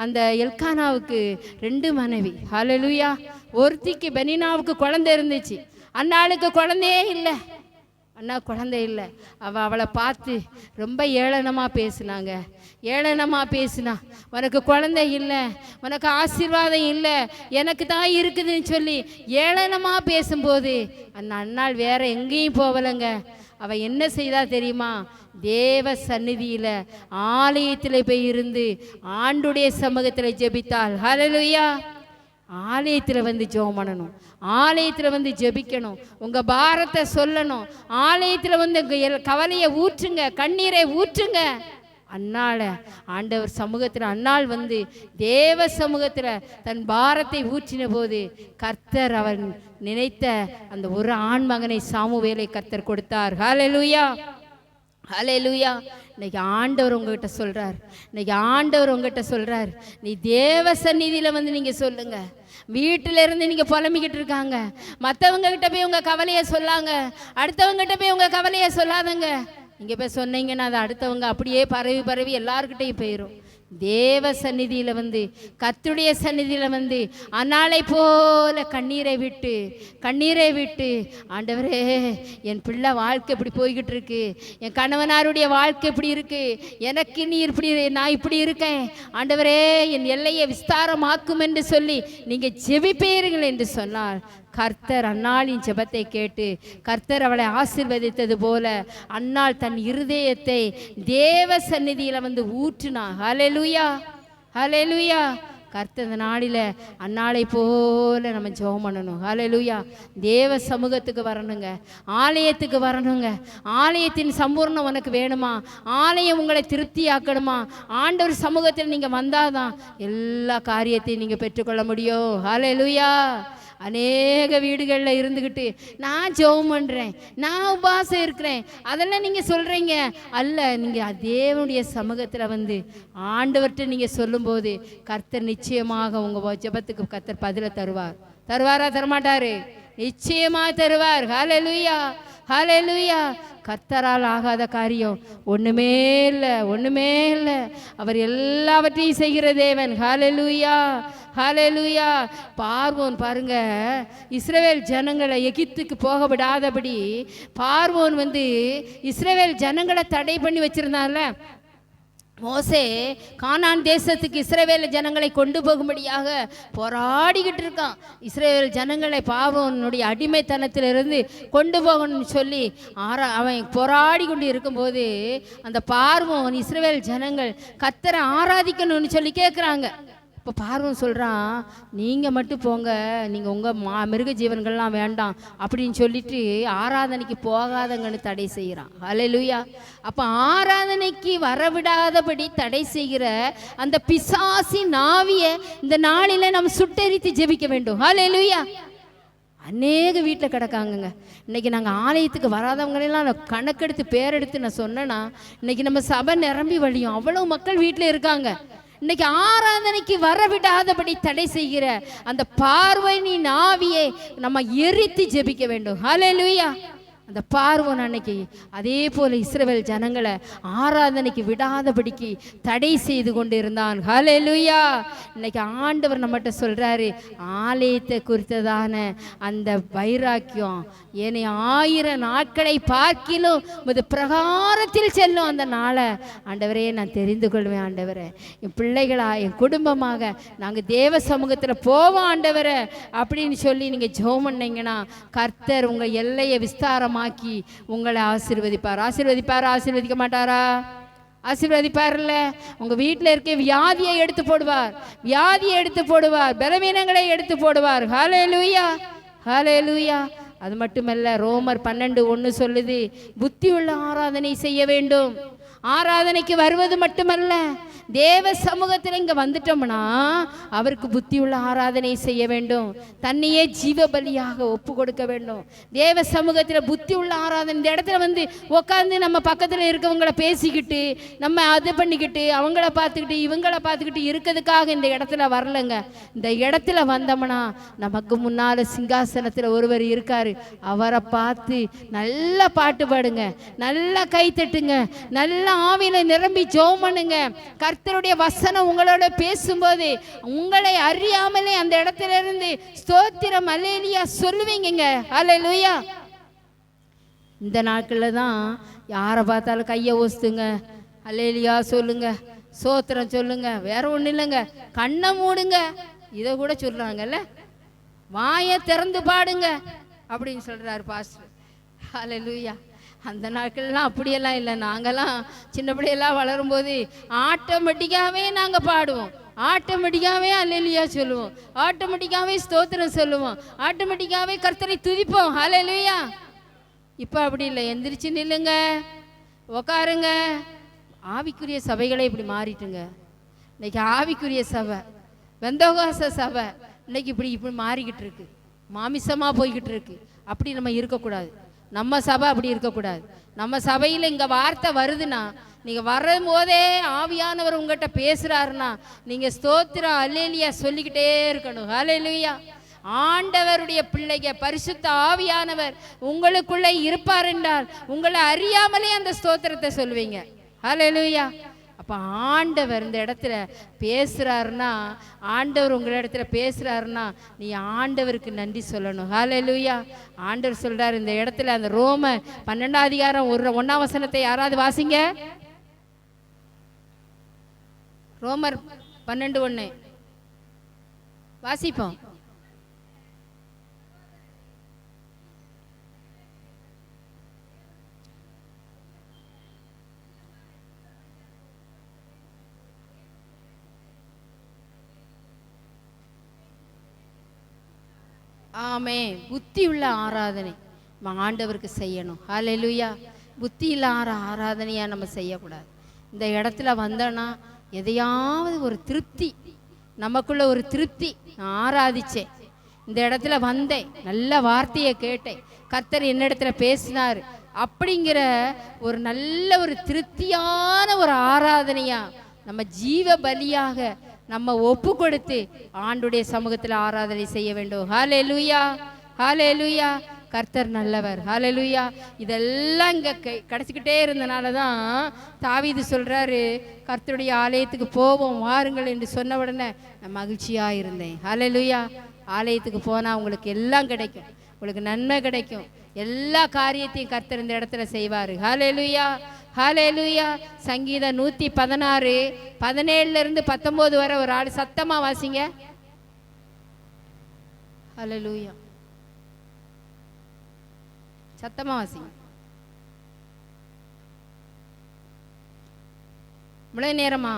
S1: அந்த எல்கானாவுக்கு 2 மனைவி. ஹல்லேலூயா. ஒருத்திக்கு பெனினாவுக்கு குழந்தை இருந்துச்சு, அண்ணாளுக்கு குழந்தையே இல்லை. அண்ணா குழந்தை இல்லை. அவளை பார்த்து ரொம்ப ஏளனமாக பேசுனாங்க. ஏளனமாக பேசுனா, உனக்கு குழந்தை இல்லை, உனக்கு ஆசீர்வாதம் இல்லை, எனக்கு தான் இருக்குதுன்னு சொல்லி ஏளனமாக பேசும்போது அந்த அண்ணாள் வேற எங்கேயும் போகலைங்க. அவள் என்ன செய்தா தெரியுமா? தேவ சந்நிதியில் ஆலயத்தில் போய் இருந்து ஆண்டுடைய சமூகத்தில் ஜெபித்தாள். ஹல்லேலூயா. ஆலயத்தில் வந்து ஜெபம் பண்ணணும், ஆலயத்தில் வந்து ஜெபிக்கணும், உங்கள் பாரத்தை சொல்லணும், ஆலயத்தில் வந்து உங்கள் கவலையை ஊற்றுங்க, கண்ணீரை ஊற்றுங்க. அன்னாள ஆண்டவர் சமூகத்தில் அன்னாள் வந்து தேவ சமூகத்தில் தன் பாரத்தை ஊற்றின போது கர்த்தர் அவன் நினைத்த அந்த ஒரு ஆண் மகனை சாமுவேலை கர்த்தர் கொடுத்தார். ஹல்லேலூயா, ஹல்லேலூயா. இன்னைக்கு ஆண்டவர் உங்ககிட்ட சொல்றார், இன்னைக்கு ஆண்டவர் உங்ககிட்ட சொல்றார், நீ தேவ சந்நிதியில் வந்து நீங்கள் சொல்லுங்க. வீட்டில இருந்து நீங்கள் புலம்பிக்கிட்டு இருக்காங்க, மற்றவங்க கிட்ட போய் உங்கள் கவலையை சொல்லாங்க, அடுத்தவங்க கிட்ட போய் உங்கள் கவலையை சொல்லாதங்க. நீங்கள் போய் சொன்னீங்கன்னா அது அடுத்தவங்க அப்படியே பரவி பரவி எல்லாருக்கிட்டையும் போயிடும். தேவ சந்நிதியில் வந்து கர்த்தருடைய சந்நிதியில் வந்து அன்னாளை போல கண்ணீரை விட்டு ஆண்டவரே என் பிள்ளை வாழ்க்கை இப்படி போய்கிட்டு இருக்கு, என் கணவனாருடைய வாழ்க்கை இப்படி இருக்கு, எனக்கு நீ இப்படி நான் இப்படி இருக்கேன் ஆண்டவரே என் எல்லையை விஸ்தாரமாக்கும் என்று சொல்லி நீங்கள் ஜெபிப்பீர்கள் என்று சொன்னால் கர்த்தர் அன்னாளின் ஜெபத்தை கேட்டு கர்த்தர் அவளை ஆசீர்வதித்தது போல அன்னாள் தன் இருதயத்தை தேவ சந்நிதியில் வந்து ஊற்றினா. ஹல்லேலூயா, ஹல்லேலூயா. கர்த்தர் இந்த நாளில் அன்னாளை போல நம்ம ஜெபம் பண்ணணும். ஹல்லேலூயா. தேவ சமூகத்துக்கு வரணுங்க, ஆலயத்துக்கு வரணுங்க. ஆலயத்தின் சம்பூர்ணம் உனக்கு வேணுமா? ஆலயம் உங்களை திருப்தியாக்கணுமா? ஆண்டவர் சமூகத்தில் நீங்கள் வந்தாதான் எல்லா காரியத்தையும் நீங்கள் பெற்றுக்கொள்ள முடியும். ஹல்லேலூயா. அநேக வீடுகளில் இருந்துக்கிட்டு நான் ஜெபம் பண்ணுறேன், நான் உபவாசம் இருக்கிறேன், அதெல்லாம் நீங்கள் சொல்கிறீங்க அல்ல. நீங்கள் தேவனுடைய சமூகத்தில் வந்து ஆண்டவர்கிட்ட நீங்கள் சொல்லும்போது கர்த்தர் நிச்சயமாக உங்கள் ஜெபத்துக்கு கர்த்தர் பதிலை தருவார். தருவாரா? தரமாட்டார்? நிச்சயமாக தருவார். ஹல்லேலூயா, ஹல்லேலூயா. கர்த்தரால் ஆகாத காரியம் ஒன்றுமே இல்லை, ஒன்றுமே இல்லை. அவர் எல்லாவற்றையும் செய்கிற தேவன். ஹல்லேலூயா, ஹல்லேலூயா. பார்வோன் பாருங்க, இஸ்ரவேல் ஜனங்களை எகிப்துக்கு போக விடாதபடி பார்வோன் வந்து இஸ்ரவேல் ஜனங்களை தடை பண்ணி வச்சிருந்தான்ல. மோசே கானான் தேசத்துக்கு இஸ்ரவேல் ஜனங்களை கொண்டு போகும்படியாக போராடிக்கிட்டு இருக்கான். இஸ்ரவேல் ஜனங்களை பார்வோனுடைய அடிமைத்தனத்திலிருந்து கொண்டு போகணும்னு சொல்லி அவன் போராடி கொண்டு இருக்கும்போது அந்த பார்வோன் இஸ்ரவேல் ஜனங்கள் கர்த்தரை ஆராதிக்கணும்னு சொல்லி கேட்குறாங்க. இப்போ பார்வோன் சொல்கிறான், நீங்கள் மட்டும் போங்க, நீங்கள் உங்கள் மிருக ஜீவன்கள்லாம் வேண்டாம் அப்படின்னு சொல்லிட்டு ஆராதனைக்கு போகாதங்கன்னு தடை செய்கிறான். ஹல்லேலூயா. அப்போ ஆராதனைக்கு வரவிடாதபடி தடை செய்கிற அந்த பிசாசி நாவியை இந்த நாளில் நம்ம சுட்டெரித்து ஜெபிக்க வேண்டும். ஹல்லேலூயா. அநேக வீட்டில் கிடக்காங்கங்க. இன்றைக்கி நாங்கள் ஆலயத்துக்கு வராதவங்களெல்லாம் நான் கணக்கெடுத்து பேரெடுத்து நான் சொன்னேன்னா இன்றைக்கி நம்ம சபை நிரம்பி வழியும். அவ்வளோ மக்கள் வீட்டில் இருக்காங்க. இன்னைக்கு ஆராதனைக்கு வரவிடாதபடி தடை செய்கிற அந்த பார்வையின் ஆவியை நம்ம எரித்து ஜெபிக்க வேண்டும். ஹல்லேலூயா. அந்த பார்வோன் அன்னைக்கு அதே போல இஸ்ரவேல் ஜனங்களை ஆராதனைக்கு விடாதபடிக்கு தடை செய்து கொண்டு இருந்தான். ஹல்லேலூயா. இன்னைக்கு ஆண்டவர் நம்மகிட்ட சொல்றாரு, ஆலயத்தை குறித்ததான அந்த வைராக்கியம் என்னை 1000 நாட்களை பார்க்கிலும் இது பிரகாரத்தில் செல்லும் அந்த நாளை ஆண்டவரே நான் தெரிந்து கொள்வேன். ஆண்டவரே என் பிள்ளைகளா என் குடும்பமாக நாங்கள் தேவ சமூகத்தில் போவோம் ஆண்டவரே அப்படின்னு சொல்லி நீங்கள் ஜெபம் பண்ணீங்கன்னா கர்த்தர் உங்கள் எல்லையை விஸ்தாரமாக்கி உங்களை ஆசீர்வதிப்பார். ஆசீர்வதிப்பார்? ஆசீர்வதிக்க மாட்டாரா? ஆசீர்வதிப்பார்ல. உங்கள் வீட்டில் இருக்க வியாதியை எடுத்து போடுவார், வியாதியை எடுத்து போடுவார், பலவீனங்களை எடுத்து போடுவார். ஹல்லேலூயா, ஹல்லேலூயா. அது மட்டுமல்ல, ரோமர் 12:1 சொல்லுது, புத்தி உள்ள ஆராதனை செய்ய வேண்டும். ஆராதனைக்கு வருவது மட்டுமல்ல, தேவ சமூகத்தில் இங்கே வந்துட்டோம்னா அவருக்கு புத்தியுள்ள ஆராதனை செய்ய வேண்டும். தன்னையே ஜீவ பலியாக ஒப்பு கொடுக்க வேண்டும். தேவ சமூகத்தில் புத்தி உள்ள ஆராதனை. இந்த இடத்துல வந்து உட்காந்து நம்ம பக்கத்தில் இருக்கவங்கள பேசிக்கிட்டு நம்ம அது பண்ணிக்கிட்டு அவங்கள பார்த்துக்கிட்டு இவங்கள பார்த்துக்கிட்டு இருக்கிறதுக்காக இந்த இடத்துல வரலைங்க. இந்த இடத்துல வந்தோம்னா நமக்கு முன்னால் சிங்காசனத்தில் ஒருவர் இருக்காரு. அவரை பார்த்து நல்லா பாட்டு பாடுங்க, நல்லா கை தட்டுங்க, நல்லா ஆவியில நிரம்பி ஜெபம் பண்ணுங்க. கர்த்தருடைய வசனம் உங்களோட பேசும்போது உங்களை அறியாமலே அந்த இடத்துல இருந்து ஸ்தோத்திரம் அல்லேலூயா சொல்லுவீங்க. அல்லேலூயா. இந்த நாட்களில் தான் யாரை பார்த்தாலும் கையை ஓசுங்க, அல்லேலூயா சொல்லுங்க, ஸ்தோத்திரம் சொல்லுங்க, வேற ஒன்றும் இல்லைங்க, கண்ணை மூடுங்க, இதை கூட சொல்றாங்கல்ல, வாயை திறந்து பாடுங்க அப்படின்னு சொல்றாரு பாஸ்டர். அல்லேலூயா. அந்த நாட்கள்லாம் அப்படியெல்லாம் இல்லை. நாங்கள்லாம் சின்ன பிள்ளையெல்லாம் வளரும்போது ஆட்டோமேட்டிக்காகவே நாங்கள் பாடுவோம், ஆட்டோமேட்டிக்காகவே அல்லேலூயா சொல்லுவோம், ஆட்டோமேட்டிக்காகவே ஸ்தோத்திரம் சொல்லுவோம், ஆட்டோமேட்டிக்காகவே கர்த்தரை துதிப்போம். அல்லேலூயா. இப்போ அப்படி இல்லை. எந்திரிச்சு நில்லுங்க, உக்காருங்க. ஆவிக்குரிய சபைகளே இப்படி மாறிட்டுங்க. இன்னைக்கு ஆவிக்குரிய சபை, பெந்தகோஸ்தே சபை இன்னைக்கு இப்படி மாறிக்கிட்டு இருக்கு, மாமிசமாக போய்கிட்டு இருக்கு. அப்படி நம்ம இருக்கக்கூடாது. நம்ம சபை அப்படி இருக்கக்கூடாது. நம்ம சபையில் இங்கே வார்த்தை வருதுன்னா, நீங்கள் வரும்போதே ஆவியானவர் உங்கள்கிட்ட பேசுகிறாருன்னா நீங்கள் ஸ்தோத்திரம் அல்லேலூயா சொல்லிக்கிட்டே இருக்கணும். அல்லேலூயா. ஆண்டவருடைய பிள்ளைங்க, பரிசுத்த ஆவியானவர் உங்களுக்குள்ளே இருப்பார் என்றால் உங்களை அறியாமலே அந்த ஸ்தோத்திரத்தை சொல்லுவீங்க. அல்லேலூயா. அப்போ ஆண்டவர் இந்த இடத்துல பேசுகிறாருன்னா, ஆண்டவர் உங்கள் இடத்துல பேசுகிறாருன்னா நீ ஆண்டவருக்கு நன்றி சொல்லணும். அல்லேலூயா. ஆண்டவர் சொல்கிறார் இந்த இடத்துல, அந்த ரோம 12ஆம் அதிகாரம் 1ஆம் வசனத்தை யாராவது வாசிங்க. ரோமர் 12:1 வாசிப்போம். ஆமே. புத்தி உள்ள ஆராதனை நம்ம ஆண்டவருக்கு செய்யணும். ஹல்லேலூயா. புத்தி இல்லாத ஆராதனையாக நம்ம செய்யக்கூடாது. இந்த இடத்துல வந்தோன்னா எதையாவது ஒரு திருப்தி, நமக்குள்ள ஒரு திருப்தி. நான் ஆராதித்தேன், இந்த இடத்துல வந்தேன், நல்ல வார்த்தையை கேட்டேன், கர்த்தர் என்னிடத்துல பேசினார் அப்படிங்கிற ஒரு நல்ல ஒரு திருப்தியான ஒரு ஆராதனையாக நம்ம ஜீவ பலியாக நம்ம ஒப்பு கொடுத்து ஆண்டுடைய சமூகத்தில் ஆராதனை செய்ய வேண்டும். ஹல்லேலூயா. ஹல்லேலூயா. கர்த்தர் நல்லவர். ஹல்லேலூயா. இதெல்லாம் இங்கே கிடச்சிக்கிட்டே இருந்தனால தான் தாவீது சொல்கிறாரு, கர்த்தருடைய ஆலயத்துக்கு போவோம் வாருங்கள் என்று சொன்ன உடனே நான் மகிழ்ச்சியாக இருந்தேன். ஹல்லேலூயா. ஆலயத்துக்கு போனால் உங்களுக்கு எல்லாம் கிடைக்கும், உங்களுக்கு நன்மை கிடைக்கும், எல்லா காரியத்தையும் கர்த்தர் இந்த இடத்துல செய்வார். ஹல்லேலூயா. ஹல்லேலூயா. சங்கீதம் 116 17 19 வரை ஒரு ஆள் சத்தமா வாசிங்க. ஹல்லேலூயா. சத்தமா வாசிங்க. முழு நேரமா?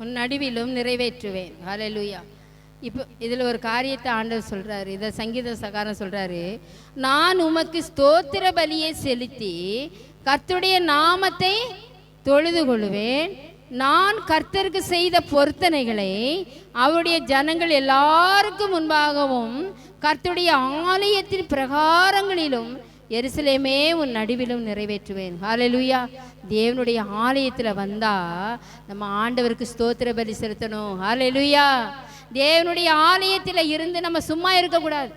S1: உன் நடுவிலும் நிறைவேற்றுவேன். ஹல்லேலூயா. இப்போ இதில் ஒரு காரியத்தை ஆண்டவர் சொல்கிறாரு, இதை சங்கீத சகாரம் சொல்கிறாரு, நான் உமக்கு ஸ்தோத்திர பலியை செலுத்தி கர்த்தருடைய நாமத்தை தொழுது கொள்வேன். நான் கர்த்தருக்கு செய்த பொருத்தனைகளை அவருடைய ஜனங்கள் எல்லாருக்கும் முன்பாகவும் கர்த்தருடைய ஆலயத்தின் பிரகாரங்களிலும் எருசலேமே உன் நடுவிலும் நிறைவேற்றுவேன். ஹல்லேலூயா. தேவனுடைய ஆலயத்தில் வந்தால் நம்ம ஆண்டவருக்கு ஸ்தோத்திர பலி செலுத்தணும். ஹல்லேலூயா. தேவனுடைய ஆலயத்தில் இருந்து நம்ம சும்மா இருக்கக்கூடாது.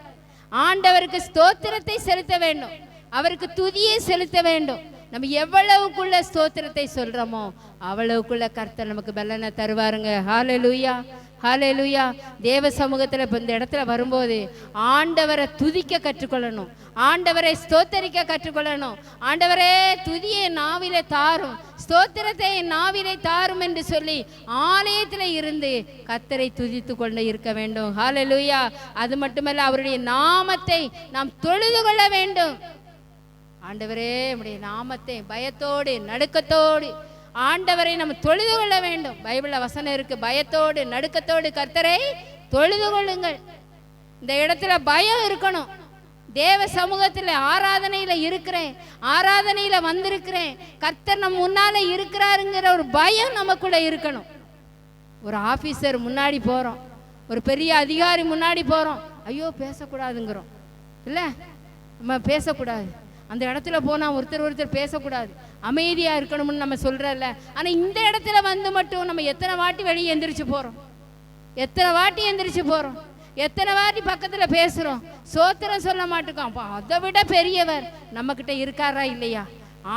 S1: ஆண்டவருக்கு ஸ்தோத்திரத்தை செலுத்த வேண்டும், அவருக்கு துதியை செலுத்த வேண்டும். நம்ம எவ்வளவுக்குள்ள ஸ்தோத்திரத்தை சொல்கிறோமோ அவ்வளவுக்குள்ள கர்த்தர் நமக்கு பலனை தருவாருங்க. ஹல்லேலூயா. ஹல்லேலூயா. தேவ சமூகத்தில் இப்போ இந்த இடத்துல வரும்போது ஆண்டவரை துதிக்க கற்றுக்கொள்ளணும், ஆண்டவரை ஸ்தோத்தரிக்க கற்றுக்கொள்ளணும். ஆண்டவரே துதியை நாவிலே தாரும், ஸ்தோத்திரத்தை நாவிலே தாரும் என்று சொல்லி ஆலயத்தில் இருந்து கர்த்தரை துதித்து கொண்டு இருக்க வேண்டும். ஹல்லேலூயா. அது மட்டுமல்ல, அவருடைய நாமத்தை நாம் தொழுது கொள்ள வேண்டும். ஆண்டவரே நம்முடைய நாமத்தை பயத்தோடு நடுக்கத்தோடு ஆண்டவரை நம்ம தொழுது கொள்ள வேண்டும். பைபிள்ல வசனம் இருக்கு, பயத்தோடு நடுக்கத்தோடு கர்த்தரை தொழுது கொள்ளுங்கள். இந்த இடத்துல பயம் இருக்கணும். தேவ சமூகத்தில் ஆராதனையில் இருக்கிறேன், ஆராதனையில் வந்திருக்கிறேன், கர்த்தர் நம்ம முன்னால இருக்கிறாருங்கிற ஒரு பயம் நமக்குள்ள இருக்கணும். ஒரு ஆபீசர் முன்னாடி போறோம், ஒரு பெரிய அதிகாரி முன்னாடி போறோம், ஐயோ பேசக்கூடாதுங்கிறோம், இல்லை நம்ம பேசக்கூடாது. அந்த இடத்துல போனால் ஒருத்தர் பேசக்கூடாது, அமைதியாக இருக்கணும்னு நம்ம சொல்கிறல்ல. ஆனால் இந்த இடத்துல வந்து மட்டும் நம்ம எத்தனை வாட்டி வெளியே எந்திரிச்சு போகிறோம், எத்தனை வாட்டி பக்கத்தில் பேசுகிறோம், சோத்திரம் சொல்ல மாட்டோம். அப்போ அதை விட பெரியவர் நம்மக்கிட்ட இருக்காரா இல்லையா?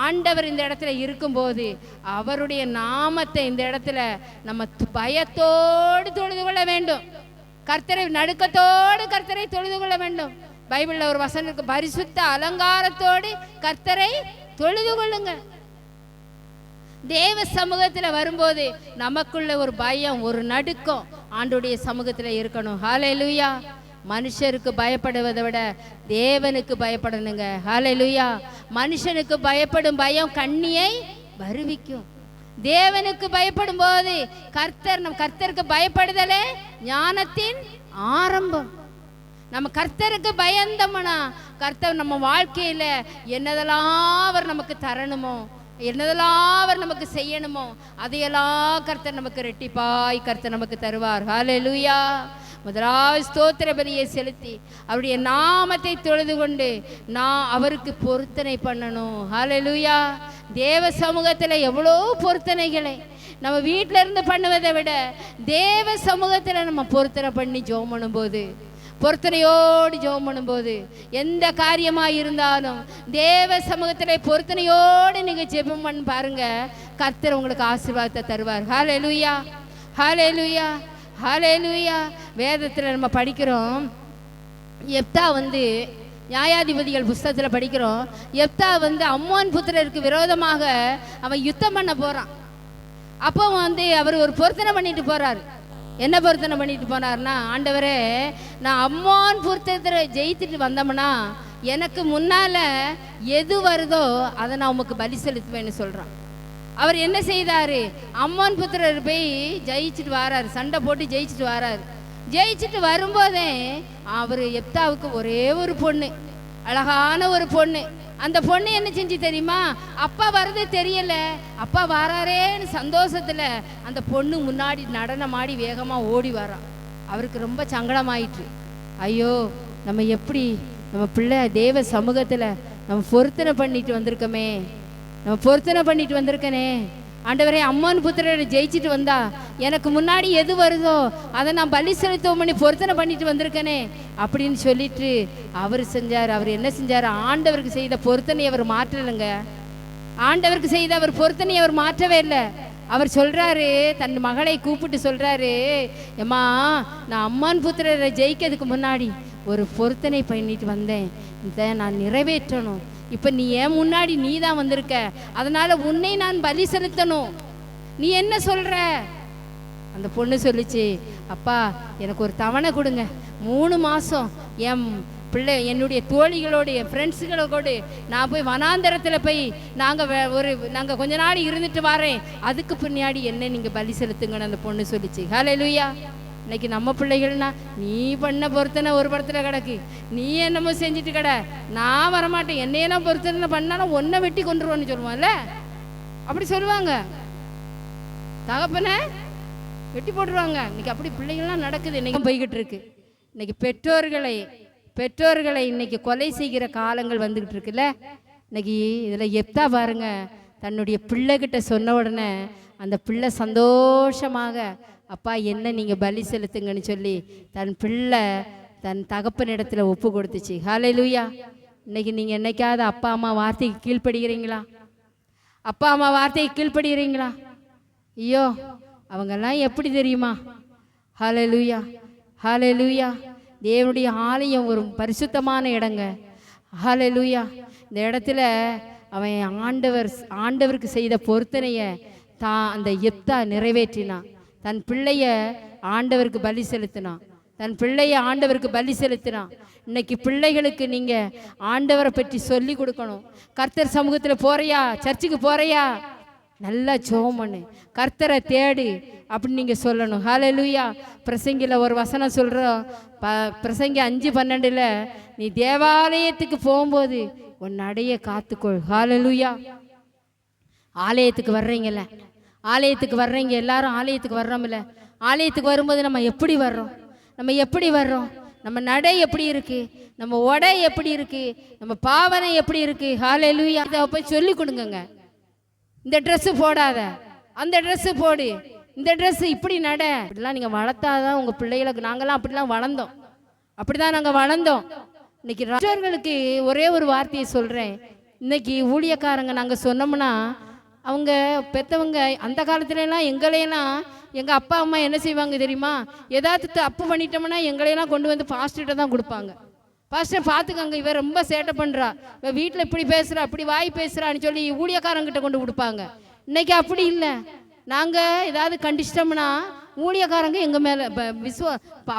S1: ஆண்டவர் இந்த இடத்துல இருக்கும்போது அவருடைய நாமத்தை இந்த இடத்துல நம்ம பயத்தோடு தொழுது கொள்ள வேண்டும். கர்த்தரை நடுக்கத்தோடு கர்த்தரை தொழுது கொள்ள வேண்டும். பைபிளில் ஒரு வசனம் இருக்கு, பரிசுத்த அலங்காரத்தோடு கர்த்தரை தொழுது கொள்ளுங்க. தேவ சமூகத்தில் வரும்போது நமக்குள்ள ஒரு பயம், ஒரு நடுக்கம் ஆண்டுடைய சமூகத்தில் இருக்கணும். ஹல்லேலூயா. மனுஷருக்கு பயப்படுவதை விட தேவனுக்கு பயப்படணுங்க. ஹல்லேலூயா. மனுஷனுக்கு பயப்படும் பயம் கண்ணியை வருவிக்கும். தேவனுக்கு பயப்படும் போது கர்த்தருக்கு பயப்படுதலே ஞானத்தின் ஆரம்பம். நம்ம கர்த்தருக்கு பயந்தோம்னா கர்த்தர் நம்ம வாழ்க்கையில என்னதெல்லாம் அவர் நமக்கு தரணுமோ, என்னதெல்லாம் அவர் நமக்கு செய்யணுமோ அதையெல்லாம் கர்த்தர் நமக்கு ரெட்டிப்பாய் கர்த்தர் நமக்கு தருவார். ஹல்லேலூயா. முதலாவது ஸ்தோத்திர பலியை செலுத்தி அவருடைய நாமத்தை தொழுது கொண்டு நான் அவருக்கு பொருத்தனை பண்ணணும். ஹல்லேலூயா. தேவ சமூகத்தில் எவ்வளோ பொருத்தனைகளை நம்ம வீட்டில இருந்து பண்ணுவதை விட தேவ சமூகத்தில் நம்ம பொருத்தனை பண்ணி ஜெபம் பண்ணும்போது, பொருத்தனையோடு ஜெபம் பண்ணும்போது, எந்த காரியமாக இருந்தாலும் தேவ சமூகத்தில் பொருத்தனையோடு நீங்கள் ஜெபம் பண்ணி பாருங்க, கர்த்தர் உங்களுக்கு ஆசீர்வாதத்தை தருவார். ஹல்லேலூயா, ஹல்லேலூயா, ஹல்லேலூயா. வேதத்தில் நம்ம படிக்கிறோம், எப்தா நியாயாதிபதிகள் புஸ்தகத்தில் படிக்கிறோம், எப்தா அம்மோன் புத்திரருக்கு விரோதமாக அவன் யுத்தம் பண்ண போகிறான். அப்போ அவர் ஒரு பொருத்தனை பண்ணிட்டு போகிறார். என்ன பொருத்தனை பண்ணிட்டு போனார்னா, ஆண்டவரே நான் அம்மோன் புத்திரரை ஜெயித்துட்டு வந்தோம்னா எனக்கு முன்னால் எது வருதோ அதை நான் உமக்கு பலி செலுத்துவேன்னு சொல்கிறான். அவர் என்ன செய்தார், அம்மோன் புத்திரர் போய் ஜெயிச்சுட்டு வராரு, சண்டை போட்டு ஜெயிச்சுட்டு வராரு. ஜெயிச்சுட்டு வரும்போதே அவர் எப்தாவுக்கு ஒரே ஒரு பொண்ணு, அழகான ஒரு பொண்ணு. அந்த பொண்ணு என்ன செஞ்சு தெரியுமா, அப்பா வர்றது தெரியல, அப்பா வராரேன்னு சந்தோஷத்தில் அந்த பொண்ணு முன்னாடி நடனமாடி வேகமாக ஓடி வரான். அவருக்கு ரொம்ப சங்கடமாயிற்று. ஐயோ, நம்ம எப்படி நம்ம பிள்ளை தேவ சமூகத்தில் நம்ம பொருத்தனை பண்ணிட்டு வந்திருக்கனே, ஆண்டவரே அம்மோன் புத்திரரை ஜெயிச்சுட்டு வந்தா எனக்கு முன்னாடி எது வருதோ அதை நான் பலி செலுத்தவும் பண்ணி பொருத்தனை பண்ணிட்டு வந்திருக்கனே அப்படின்னு சொல்லிட்டு அவர் செஞ்சார். அவர் என்ன செஞ்சார், ஆண்டவருக்கு செய்த பொருத்தனையை அவர் மாற்றலைங்க. ஆண்டவருக்கு செய்த அவர் பொருத்தனையை அவர் மாற்றவே இல்லை. அவர் சொல்றாரு, தன் மகளை கூப்பிட்டு சொல்றாரு, ஏம்மா நான் அம்மோன் புத்திரரை ஜெயிக்கிறதுக்கு முன்னாடி ஒரு பொருத்தனை பண்ணிட்டு வந்தேன், இதை நான் நிறைவேற்றணும். இப்போ நீ ஏன் முன்னாடி நீ தான் வந்திருக்க, அதனால உன்னை நான் பலி செலுத்தணும், நீ என்ன சொல்ற? அந்த பொண்ணு சொல்லிச்சு, அப்பா எனக்கு ஒரு தவணை கொடுங்க, 3 மாதம் என் பிள்ளை என்னுடைய தோழிகளோடு என் ஃப்ரெண்ட்ஸுகளோடு நான் போய் வனாந்தரத்தில் போய் நாங்கள் கொஞ்ச நாள் இருந்துட்டு வரேன், அதுக்கு பின்னாடி என்ன நீங்கள் பலி செலுத்துங்கன்னு அந்த பொண்ணு சொல்லிச்சு. ஹல்லேலூயா. இன்னைக்கு நம்ம பிள்ளைகள்னா, நீ பண்ண பொருத்தனை ஒரு படத்தில் கிடக்கு, நீ என்னமோ செஞ்சுட்டு கிட, நான் வரமாட்டேன், என்னையெல்லாம் பொருத்தனை பண்ணாலும் ஒன்றை வெட்டி கொண்டுருவோன்னு சொல்லுவான்ல, அப்படி சொல்லுவாங்க. தகப்பனை வெட்டி போட்டுருவாங்க. இன்னைக்கு அப்படி பிள்ளைகள்லாம் நடக்குது, இன்னைக்கு போய்கிட்டு இருக்கு. இன்னைக்கு பெற்றோர்களை இன்னைக்கு கொலை செய்கிற காலங்கள் வந்துகிட்டு இருக்குல்ல. இன்னைக்கு இதில் எப்தா பாருங்க, தன்னுடைய பிள்ளைகிட்ட சொன்ன உடனே அந்த பிள்ளை சந்தோஷமாக, அப்பா என்ன நீங்கள் பலி செலுத்துங்கன்னு சொல்லி தன் பிள்ளை தன் தகப்பனிடத்துல ஒப்பு கொடுத்துச்சு. ஹல்லேலூயா. இன்னைக்கு நீங்கள் என்னைக்காவது அப்பா அம்மா வார்த்தைக்கு கீழ்ப்படுகிறீங்களா? அப்பா அம்மா வார்த்தைக்கு கீழ்ப்படுகிறீங்களா? ஐயோ, அவங்கெல்லாம் எப்படி தெரியுமா? ஹல்லேலூயா, ஹல்லேலூயா. தேவனுடைய ஆலயம் ஒரு பரிசுத்தமான இடங்க. ஹல்லேலூயா. இந்த இடத்துல அவன் ஆண்டவருக்கு செய்த பொருத்தனையை அந்த எப்தா நிறைவேற்றினான். தன் பிள்ளைய ஆண்டவருக்கு பலி செலுத்தினான். இன்னைக்கு பிள்ளைகளுக்கு நீங்கள் ஆண்டவரை பற்றி சொல்லி கொடுக்கணும். கர்த்தர் சமூகத்தில் போறியா, சர்ச்சுக்கு போறியா, நல்லா ஜெபம் பண்ணு, கர்த்தரை தேடு அப்படின்னு நீங்கள் சொல்லணும். ஹல்லேலூயா. பிரசங்கியில் ஒரு வசனம் சொல்கிறோம், பிரசங்கி 5:12, நீ தேவாலயத்துக்கு போகும்போது உன் நடைய காத்துக்கொள். ஹல்லேலூயா. ஆலயத்துக்கு வர்றீங்க எல்லாரும், ஆலயத்துக்கு வர்றோம்ல, ஆலயத்துக்கு வரும்போது நம்ம எப்படி வர்றோம், நம்ம நடை எப்படி இருக்கு, நம்ம உடை எப்படி இருக்கு, நம்ம பாவனை எப்படி இருக்கு. ஹல்லேலூயா. இதை போய் சொல்லி கொடுங்க. இந்த ட்ரெஸ்ஸு போடாத, அந்த ட்ரெஸ்ஸு போடு, இந்த ட்ரெஸ்ஸு இப்படி நட. இப்படிலாம் நீங்கள் வளர்த்தாதான் உங்கள் பிள்ளைகளுக்கு. நாங்கள்லாம் அப்படிலாம் வளர்ந்தோம், அப்படிதான் நாங்கள் வளர்ந்தோம். இன்னைக்கு ராஜர்களுக்கு ஒரே ஒரு வார்த்தையை சொல்கிறேன். இன்னைக்கு ஊழியக்காரங்க நாங்கள் சொன்னோம்னா அவங்க பெற்றவங்க அந்த காலத்துலலாம் எங்களையெல்லாம் எங்கள் அப்பா அம்மா என்ன செய்வாங்க தெரியுமா? ஏதாவது தப்பு பண்ணிட்டோம்னா எங்களையெல்லாம் கொண்டு வந்து பாஸ்டர்கிட்ட தான் கொடுப்பாங்க. பாஸ்டர் பார்த்துக்கங்க, இவன் ரொம்ப சேட்டை பண்ணுறா, இவன் வீட்டில் இப்படி பேசுகிறா, அப்படி வாய் பேசுகிறான்னு சொல்லி ஊழியக்காரங்கிட்ட கொண்டு கொடுப்பாங்க. இன்னைக்கு அப்படி இல்லை. நாங்கள் ஏதாவது கண்டிச்சிட்டோம்னா ஊழியக்காரங்க எங்கள் மேலே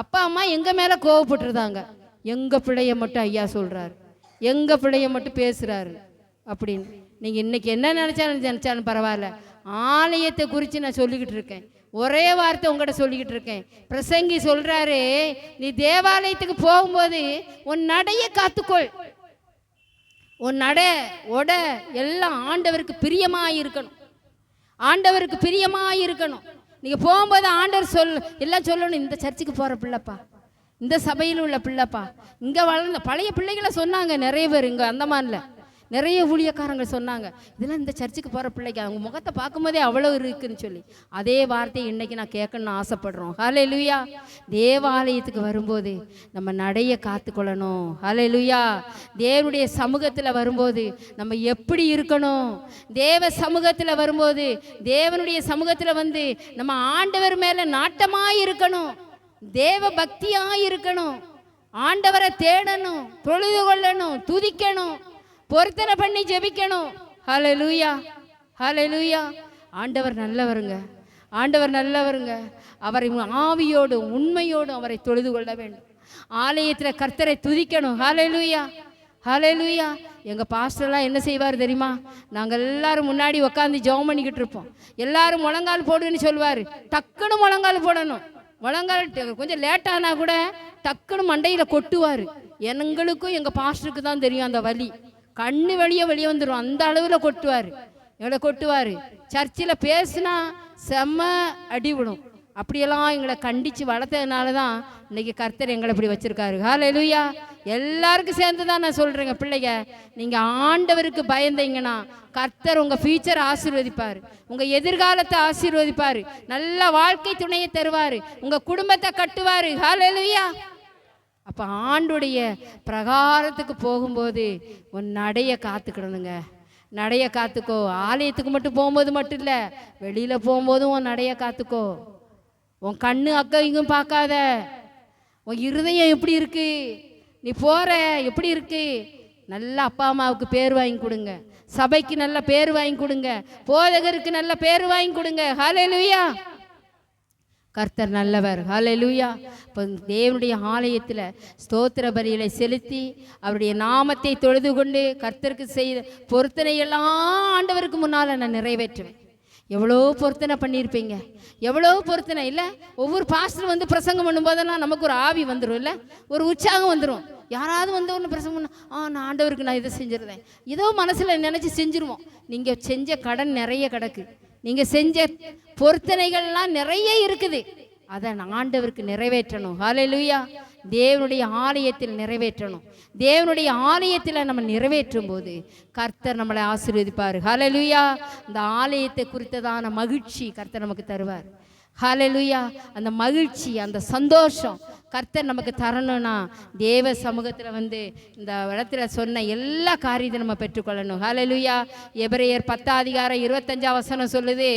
S1: அப்பா அம்மா எங்கள் மேலே கோவப்பட்டுருந்தாங்க. எங்கள் பிள்ளைய மட்டும் ஐயா சொல்கிறாரு, எங்கள் பிள்ளைய மட்டும் பேசுகிறாரு அப்படின்னு. நீங்கள் இன்றைக்கி என்ன நினச்சாலும் பரவாயில்ல, ஆலயத்தை குறித்து நான் சொல்லிக்கிட்டு இருக்கேன். ஒரே வார்த்தை உங்கள்கிட்ட சொல்லிக்கிட்டு இருக்கேன். பிரசங்கி சொல்கிறாரு, நீ தேவாலயத்துக்கு போகும்போது உன் நடைய காத்துக்கொள், உன் உட எல்லாம் ஆண்டவருக்கு பிரியமாக இருக்கணும், ஆண்டவருக்கு பிரியமாக இருக்கணும். நீங்கள் போகும்போது ஆண்டவர் எல்லாம் சொல்லணும், இந்த சர்ச்சுக்கு போகிற பிள்ளைப்பா, இந்த சபையில் உள்ள பிள்ளைப்பா, இங்கே வளர்ந்த பழைய பிள்ளைகளை சொன்னாங்க நிறைய பேர். இங்கே அந்தமான்ல நிறைய ஊழியக்காரங்க சொன்னாங்க, இதெல்லாம் இந்த சர்ச்சுக்கு போகிற பிள்ளைக்கு அவங்க முகத்தை பார்க்கும்போதே அவ்வளோ இருக்குன்னு சொல்லி. அதே வார்த்தையை இன்றைக்கி நான் கேட்கணும்னு ஆசைப்படுறோம். ஹல்லேலூயா. தேவாலயத்துக்கு வரும்போது நம்ம நடைய காத்துக்கொள்ளணும். ஹல்லேலூயா. தேவனுடைய சமூகத்தில் வரும்போது நம்ம எப்படி இருக்கணும்? தேவ சமூகத்தில் வரும்போது, தேவனுடைய சமூகத்தில் வந்து நம்ம ஆண்டவர் மேலே நாட்டமாக இருக்கணும், தேவ பக்தியாக இருக்கணும், ஆண்டவரை தேடணும், தொழுது கொள்ளணும், துதிக்கணும், பொருத்தனை பண்ணி ஜெபிக்கணும். ஹல்லேலூயா, ஹல்லேலூயா. ஆண்டவர் நல்லவருங்க, ஆண்டவர் நல்லவருங்க. அவரை ஆவியோடும் உண்மையோடும் அவரை தொழுது கொள்ள வேண்டும். ஆலயத்தில் கர்த்தரை துதிக்கணும். ஹல்லேலூயா, ஹல்லேலூயா. எங்கள் பாஸ்டர்லாம் என்ன செய்வார் தெரியுமா? நாங்கள் எல்லாரும் முன்னாடி உட்காந்து ஜெபம் பண்ணிக்கிட்டு இருப்போம். எல்லாரும் முழங்கால் போடுன்னு சொல்லுவார். டக்குன்னு முழங்கால் போடணும். முழங்கால் கொஞ்சம் லேட்டானா கூட டக்குன்னு மண்டையில் கொட்டுவார். எங்களுக்கும் எங்கள் பாஸ்டருக்கு தான் தெரியும் அந்த வலி. கண்ணு வெளியே வந்துடும், அந்த அளவில் கொட்டுவார், எங்களை கொட்டுவார். சர்ச்சில் பேசுனா செம்ம அடி விடும். அப்படியெல்லாம் எங்களை கண்டித்து வளர்த்ததுனால தான் இன்றைக்கி கர்த்தர் எங்களை இப்படி வச்சுருக்காரு. ஹல்லேலூயா. எல்லாருக்கும் சேர்ந்து தான் நான் சொல்கிறேங்க, பிள்ளைங்க நீங்கள் ஆண்டவருக்கு பயந்தீங்கன்னா கர்த்தர் உங்கள் ஃபியூச்சரை ஆசீர்வதிப்பார், உங்கள் எதிர்காலத்தை ஆசீர்வதிப்பார், நல்ல வாழ்க்கை துணையை தருவார், உங்கள் குடும்பத்தை கட்டுவார். ஹல்லேலூயா. அப்போ ஆண்டுடைய பிரகாரத்துக்கு போகும்போது உன் நடைய காத்துக்கிடணுங்க, நடைய காத்துக்கோ. ஆலயத்துக்கு மட்டும் போகும்போது மட்டும் இல்லை, வெளியில் போகும்போதும் உன் நடைய காத்துக்கோ. உன் கண்ணு அக்கம் இங்கும் பார்க்காத, உன் இருதயம் எப்படி இருக்கு, நீ போகிற எப்படி இருக்கு. நல்ல அப்பா அம்மாவுக்கு பேர் வாங்கி கொடுங்க, சபைக்கு நல்ல பேர் வாங்கி கொடுங்க, போதகருக்கு நல்ல பேர் வாங்கி கொடுங்க. ஹல்லேலூயா. கர்த்தர் நல்லவர். ஹல்லேலூயா. இப்போ தேவனுடைய ஆலயத்தில் ஸ்தோத்திர பலிகளை செலுத்தி அவருடைய நாமத்தை தொழுது கொண்டு கர்த்தருக்கு செய்த பொருத்தனையெல்லாம் ஆண்டவருக்கு முன்னால் நான் நிறைவேற்றுவேன். எவ்வளோ பொருத்தனை பண்ணியிருப்பீங்க, எவ்வளோ பொருத்தனை இல்லை. ஒவ்வொரு பாஸ்டர் வந்து பிரசங்கம் பண்ணும்போதெல்லாம் நமக்கு ஒரு ஆவி வந்துடும், இல்லை ஒரு உற்சாகம் வந்துடும். யாராவது வந்து ஒன்று பிரசங்கம் பண்ண, நான் ஆண்டவருக்கு நான் இதை செஞ்சிருந்தேன், ஏதோ மனசில் நினச்சி செஞ்சுருவோம். நீங்கள் செஞ்ச கடன் நிறைய கிடக்கு, நீங்கள் செஞ்ச பொருத்தனைகள்லாம் நிறைய இருக்குது, அதை ஆண்டவருக்கு நிறைவேற்றணும். ஹல்லேலூயா. தேவனுடைய ஆலயத்தில் நிறைவேற்றணும். தேவனுடைய ஆலயத்தில் நம்ம நிறைவேற்றும் போது கர்த்தர் நம்மளை ஆசீர்வதிப்பார். ஹல்லேலூயா. இந்த ஆலயத்தை குறித்ததான மகிழ்ச்சி கர்த்தர் நமக்கு தருவார். ஹல்லேலூயா. அந்த மகிழ்ச்சி, அந்த சந்தோஷம் கர்த்தர் நமக்கு தரணும்னா தேவ சமூகத்தில் வந்து இந்த இடத்துல சொன்ன எல்லா காரியத்தையும் நம்ம பெற்றுக்கொள்ளணும். ஹல்லேலூயா. எபிரேயர் 10:25 சொல்லுது,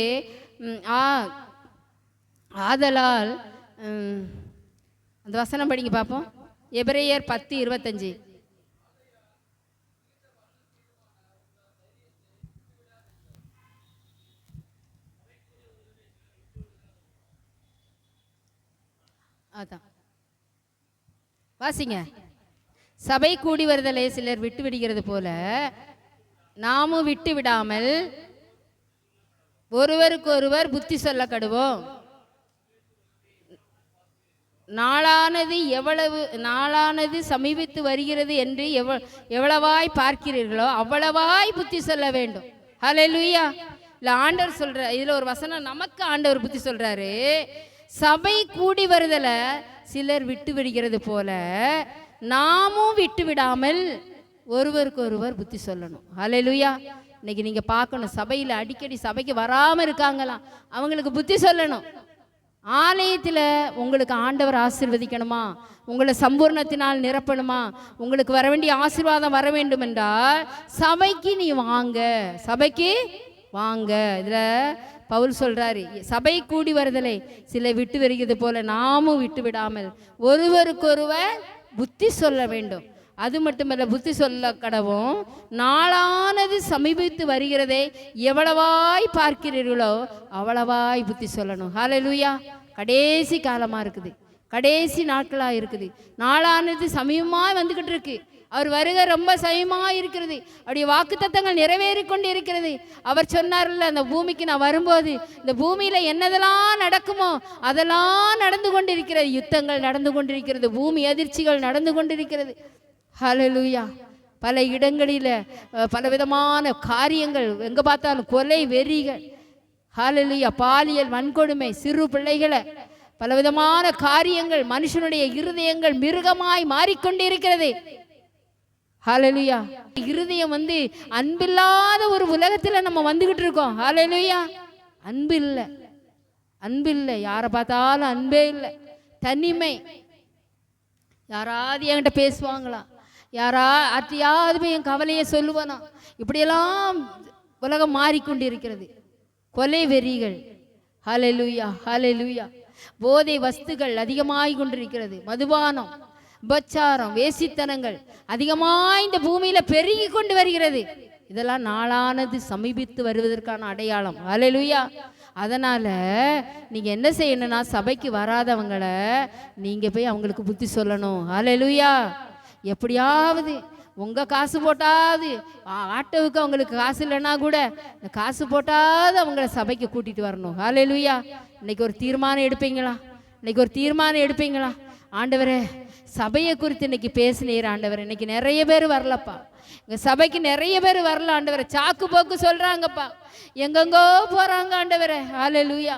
S1: ஆதலால் அந்த வசனம் படிங்க பார்ப்போம். எபிரேயர் 10:25. அதான் வாசிங்க. சபை கூடி வருதலை சிலர் விட்டு விடுகிறது போல நாமும் விட்டு விடாமல் ஒருவருக்கு ஒருவர் புத்தி சொல்ல கடுவோம். நாளானது சமீபித்து வருகிறது என்று எவ்வளவாய் பார்க்கிறீர்களோ அவ்வளவாய் புத்தி சொல்ல வேண்டும். ஹல்லேலூயா. இல்லை ஆண்டவர் சொல்ற, இதில் ஒரு வசனம் நமக்கு ஆண்டவர் புத்தி சொல்றாரு. சபை கூடி வருதலை சிலர் விட்டு விடுகிறது போல நாமும் விட்டு விடாமல் ஒருவருக்கு ஒருவர் புத்தி சொல்லணும். ஹல்லேலூயா. இன்னைக்கு நீங்கள் பார்க்கணும், சபையில் அடிக்கடி சபைக்கு வராமல் இருக்காங்களாம், அவங்களுக்கு புத்தி சொல்லணும். ஆலயத்தில் உங்களுக்கு ஆண்டவர் ஆசீர்வதிக்கணுமா, உங்களை சம்பூர்ணத்தினால் நிரப்பணுமா, உங்களுக்கு வர வேண்டிய ஆசீர்வாதம் வர வேண்டும் என்றால் சபைக்கு நீ வாங்க, சபைக்கு வாங்க. இதில் பவுல் சொல்கிறாரு, சபை கூடி வருதலை சில விட்டு வருகிறது போல நாமும் விட்டு விடாமல் ஒருவருக்கொருவர் புத்தி சொல்ல வேண்டும். அது மட்டுமல்ல, புத்தி சொல்ல கடவும் நாளானது சமீபித்து வருகிறதே, எவ்வளவாய் பார்க்கிறீர்களோ அவ்வளவாய் புத்தி சொல்லணும். ஹல்லேலூயா. கடைசி காலமாக இருக்குது, கடைசி நாட்களாக இருக்குது, நாளானது சமீபமாக வந்துக்கிட்டு இருக்கு. அவர் வருகை ரொம்ப சமீபமாக இருக்கிறது. அவருடைய வாக்குத்தத்தங்கள் நிறைவேறி கொண்டு இருக்கிறது. அவர் சொன்னார்ல, அந்த பூமிக்கு நான் வரும்போது இந்த பூமியில் என்னதெல்லாம் நடக்குமோ அதெல்லாம் நடந்து கொண்டிருக்கிறது. யுத்தங்கள் நடந்து கொண்டிருக்கிறது, பூமி அதிர்ச்சிகள் நடந்து கொண்டிருக்கிறது. ஹல்லேலூயா. பல இடங்களில் பலவிதமான காரியங்கள், எங்கே பார்த்தாலும் கொலை வெறிகள். ஹல்லேலூயா. பாலியல் வன்கொடுமை, சிறு பிள்ளைகளை, பலவிதமான காரியங்கள். மனுஷனுடைய இருதயங்கள் மிருகமாய் மாறிக்கொண்டிருக்கிறது. ஹல்லேலூயா. இருதயம் அன்பில்லாத ஒரு உலகத்தில் நம்ம வந்துகிட்டு இருக்கோம். ஹல்லேலூயா. அன்பு இல்லை, அன்பு இல்லை, யாரை பார்த்தாலும் அன்பே இல்லை, தனிமை. யாராவது என்கிட்ட பேசுவாங்களா, யாராவது போய் என் கவலையை சொல்லுவானா, இப்படியெல்லாம் உலகம் மாறிக்கொண்டு இருக்கிறது. கொலை வெறிகள். ஹல்லேலூயா, ஹல்லேலூயா. போதை வஸ்துகள் அதிகமாகி கொண்டிருக்கிறது. மதுபானம், உபச்சாரம், வேசித்தனங்கள் அதிகமாக இந்த பூமியில் பெருகி கொண்டு வருகிறது. இதெல்லாம் நாளானது சமீபித்து வருவதற்கான அடையாளம். ஹல்லேலூயா. அதனால் நீங்கள் என்ன செய்யணும்னா, சபைக்கு வராதவங்களை நீங்கள் போய் அவங்களுக்கு புத்தி சொல்லணும். ஹல்லேலூயா. எப்படியாவது உங்கள் காசு போட்டாவது, ஆட்டோவுக்கு அவங்களுக்கு காசு இல்லைன்னா கூட இந்த காசு போட்டாவது அவங்கள சபைக்கு கூட்டிகிட்டு வரணும். ஹல்லேலூயா. இன்னைக்கு ஒரு தீர்மானம் எடுப்பீங்களா, இன்னைக்கு ஒரு தீர்மானம் எடுப்பீங்களா, ஆண்டவரே சபையை குறித்து இன்னைக்கு பேசினீர் ஆண்டவரே, இன்னைக்கு நிறைய பேர் வரலப்பா, எங்கள் சபைக்கு நிறைய பேர் வரல ஆண்டவரே, சாக்கு போக்கு சொல்கிறாங்கப்பா, எங்கெங்கோ போகிறாங்க ஆண்டவரே. ஹல்லேலூயா.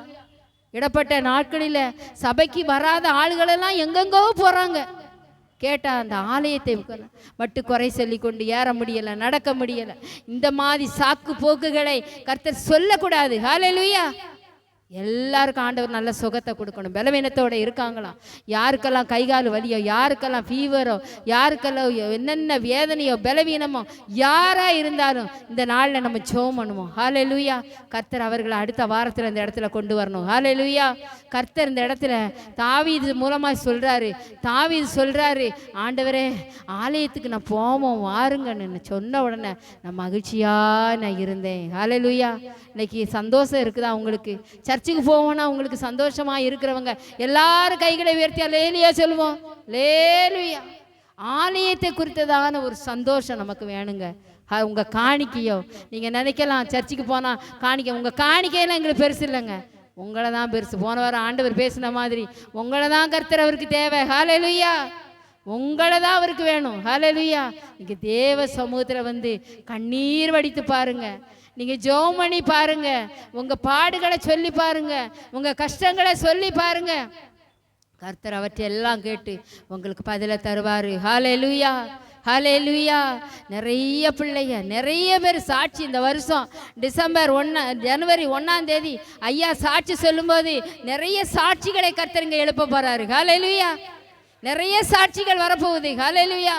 S1: இடப்பட்ட நாட்களில் சபைக்கு வராத ஆளுகளெல்லாம் எங்கெங்கோ போகிறாங்க. கேட்டால் அந்த ஆலயத்தை மட்டும் குறை சொல்லி கொண்டு ஏற முடியலை, நடக்க முடியலை. இந்த மாதிரி சாக்கு போக்குகளை கர்த்தர் சொல்லக்கூடாது. ஹல்லேலூயா. எல்லாருக்கும் ஆண்டவர் நல்ல சுகத்தை கொடுக்கணும். பலவீனத்தோடு இருக்காங்களாம், யாருக்கெல்லாம் கைகால் வலியோ, யாருக்கெல்லாம் ஃபீவரோ, யாருக்கெல்லாம் என்னென்ன வேதனையோ பலவீனமோ, யாராக இருந்தாலும் இந்த நாளில் நம்ம ஜெபம் பண்ணுவோம். ஹல்லேலூயா. கர்த்தர் அவர்களை அடுத்த வாரத்தில் இந்த இடத்துல கொண்டு வரணும். ஹல்லேலூயா. கர்த்தர் இந்த இடத்துல தாவீது மூலமாக சொல்கிறாரு, தாவீது சொல்கிறாரு, ஆண்டவரே ஆலயத்துக்கு நான் போவோம் வாருங்கன்னு சொன்ன உடனே நான் மகிழ்ச்சியாக நான் இருந்தேன். ஹல்லேலூயா. இன்னைக்கு சந்தோஷம் இருக்குதா உங்களுக்கு? சர்ச்சுக்கு போவோம்னா உங்களுக்கு சந்தோஷமா இருக்கிறவங்க எல்லாரும் கைகளை உயர்த்தி அல்லேலூயா சொல்லுவோம். அல்லேலூயா. ஆலயத்தை குறித்ததான ஒரு சந்தோஷம் நமக்கு வேணுங்க. உங்கள் காணிக்கையோ, நீங்கள் நினைக்கலாம் சர்ச்சுக்கு போனால் காணிக்கை, உங்கள் காணிக்கையெல்லாம் எங்களுக்கு பெருசு இல்லைங்க, உங்களை தான் பெருசு. போன வாரம் ஆண்டவர் பேசின மாதிரி உங்களை தான் கர்த்தர் அவருக்கு தேவை. ஹல்லேலூயா. உங்களை தான் அவருக்கு வேணும். ஹல்லேலூயா. நீங்கள் தேவ சமூகத்தில் கண்ணீர் வடித்து பாருங்க, நீங்கள் ஜெபம் பண்ணி பாருங்க, உங்கள் பாடுகளை சொல்லி பாருங்க, உங்கள் கஷ்டங்களை சொல்லி பாருங்க, கர்த்தர் அவற்றையெல்லாம் கேட்டு உங்களுக்கு பதிலை தருவார். ஹல்லேலூயா, ஹல்லேலூயா. நிறைய பிள்ளைங்க, நிறைய பேர் சாட்சி இந்த வருஷம் ஜனவரி 1ஆம் தேதி ஐயா சாட்சி சொல்லும்போது நிறைய சாட்சிகளை கர்த்தர் இங்கே எழுப்ப போறாரு. ஹல்லேலூயா. நிறைய சாட்சிகள் வரப்போகுது. ஹல்லேலூயா.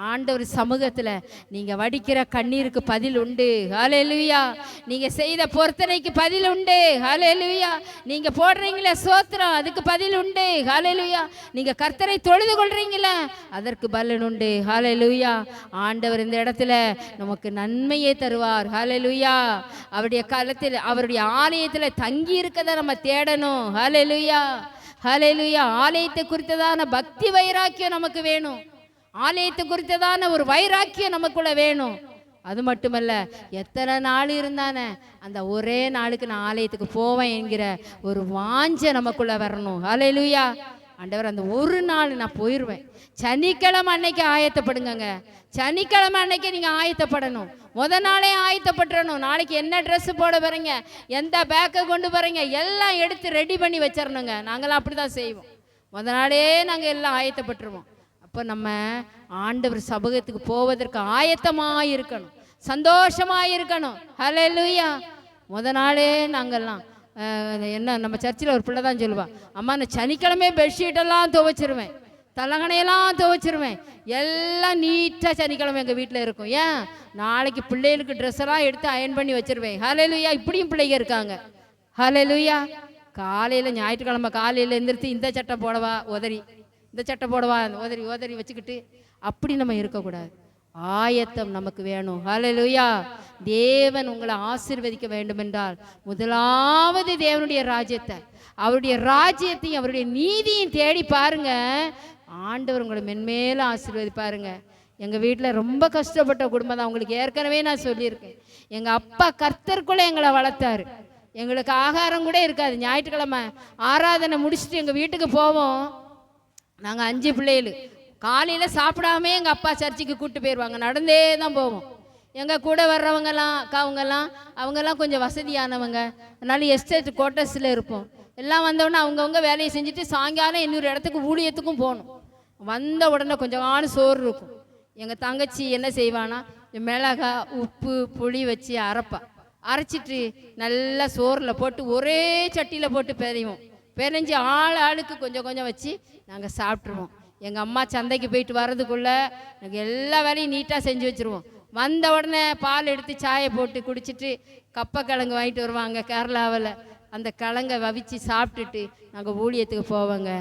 S1: ஆண்டவர் சமூகத்தில் நீங்கள் வடிக்கிற கண்ணீருக்கு பதில் உண்டு. ஹல்லேலூயா. நீங்கள் செய்த பொருத்தனைக்கு பதில் உண்டு. ஹல்லேலூயா. நீங்கள் போடுறீங்களே சோத்திரம், அதுக்கு பதில் உண்டு. ஹல்லேலூயா. நீங்கள் கர்த்தரை தொழுது கொள்றீங்களே அதற்கு பலன் உண்டு. ஹல்லேலூயா. ஆண்டவர் இந்த இடத்துல நமக்கு நன்மையை தருவார். ஹல்லேலூயா. அவருடைய காலத்தில் அவருடைய ஆலயத்தில் தங்கி இருக்கதை நம்ம தேடணும். ஹல்லேலூயா, ஹல்லேலூயா. ஆலயத்தை குறித்ததான பக்தி வைராக்கியம் நமக்கு வேணும். ஆலயத்தை குறித்ததான ஒரு வைராக்கியம் நமக்குள்ள வேணும். அது மட்டுமல்ல, எத்தனை நாள் இருந்தானே அந்த ஒரே நாளுக்கு நான் ஆலயத்துக்கு போவேன் என்கிற ஒரு வாஞ்சை நமக்குள்ள வரணும். ஹல்லேலூயா. ஆண்டவர் அந்த ஒரு நாள் நான் போயிடுவேன். சனிக்கிழமை அன்னைக்கு ஆயத்தப்படுங்க. சனிக்கிழமை அன்னைக்கு நீங்கள் ஆயத்தப்படணும். நாளே ஆயத்தப்பட்டுறணும். நாளைக்கு என்ன ட்ரெஸ்ஸு போட போகிறீங்க, எந்த பேக்கை கொண்டு போகிறீங்க, எல்லாம் எடுத்து ரெடி பண்ணி வச்சிடணுங்க. நாங்களாம் அப்படி தான் செய்வோம். நாளே நாங்கள் எல்லாம் ஆயத்தப்பட்டுருவோம். அப்போ நம்ம ஆண்டவர் சமூகத்துக்கு போவதற்கு ஆயத்தமாக இருக்கணும், சந்தோஷமாக இருக்கணும். ஹல்லேலூயா. நாளே நாங்கள்லாம் என்ன, நம்ம சர்ச்சில் ஒரு பிள்ளை தான் சொல்லுவா, அம்மா நான் சனிக்கிழமை பெட்ஷீட்டெல்லாம் துவைச்சிருவேன், தலகணையெல்லாம் துவைச்சிருவேன், எல்லாம் நீட்டாக சனிக்கிழமை எங்கள் வீட்டில் இருக்கும். ஏன், நாளைக்கு பிள்ளைகளுக்கு ட்ரெஸ் எல்லாம் எடுத்து அயன் பண்ணி வச்சிருவேன். ஹல்லேலூயா. இப்படியும் பிள்ளைங்க இருக்காங்க. ஹல்லேலூயா. காலையில் ஞாயிற்றுக்கிழமை காலையில் எழுந்திரிச்சு இந்த சட்டை போடவா உதறி, இந்த சட்டை போடவா உதறி உதறி வச்சுக்கிட்டு அப்படி நம்ம இருக்கக்கூடாது. ஆயத்தம் நமக்கு வேணும். ஹல்லேலூயா. தேவன் உங்களை ஆசீர்வதிக்க வேண்டும் என்றால் முதலாவது தேவனுடைய ராஜ்யத்தை, அவருடைய ராஜ்யத்தையும் அவருடைய நீதியும் தேடி பாருங்க, ஆண்டவர் உங்களை மென்மேலும் ஆசீர்வதிப்பாருங்க. எங்கள் வீட்டில் ரொம்ப கஷ்டப்பட்ட குடும்பம் தான், உங்களுக்கு ஏற்கனவே நான் சொல்லியிருக்கேன். எங்கள் அப்பா கர்த்தருக்குள்ளே எங்களை வளர்த்தாரு. எங்களுக்கு ஆகாரம் கூட இருக்காது. ஞாயிற்றுக்கிழமை ஆராதனை முடிச்சுட்டு எங்கள் வீட்டுக்கு போவோம். நாங்கள் 5 பிள்ளைகள். காலையில் சாப்பிடாமே எங்கள் அப்பா சர்ச்சுக்கு கூப்பிட்டு போயிடுவாங்க, நடந்தே தான் போவோம். எங்கள் கூட வர்றவங்கெல்லாம் அவங்கெல்லாம் கொஞ்சம் வசதியானவங்க, அதனால எஸ்டேட் குவார்ட்டர்ஸில் இருப்போம். எல்லாம் வந்தவுடனே அவங்கவுங்க வேலையை செஞ்சுட்டு சாயங்காலம் இன்னொரு இடத்துக்கு ஊழியத்துக்கும் போகணும். வந்த உடனே கொஞ்சம் சோறு இருக்கும். எங்கள் தங்கச்சி என்ன செய்வானா, மிளகா உப்பு புளி வச்சு அரைச்சிட்டு நல்லா சோறில் போட்டு ஒரே சட்டியில் போட்டு பெரைஞ்சி ஆளுக்கு கொஞ்சம் கொஞ்சம் வச்சு நாங்கள் சாப்பிட்ருவோம். எங்கள் அம்மா சந்தைக்கு போயிட்டு வர்றதுக்குள்ளே நாங்கள் எல்லா வேலையும் நீட்டாக செஞ்சு வச்சுருவோம். வந்த உடனே பால் எடுத்து சாயை போட்டு குடிச்சிட்டு கப்பக்கிழங்கு வாங்கிட்டு வருவாங்க கேரளாவில். அந்த கிழங்கை வவிச்சு சாப்பிட்டுட்டு நாங்கள் ஊழியத்துக்கு போவோங்க.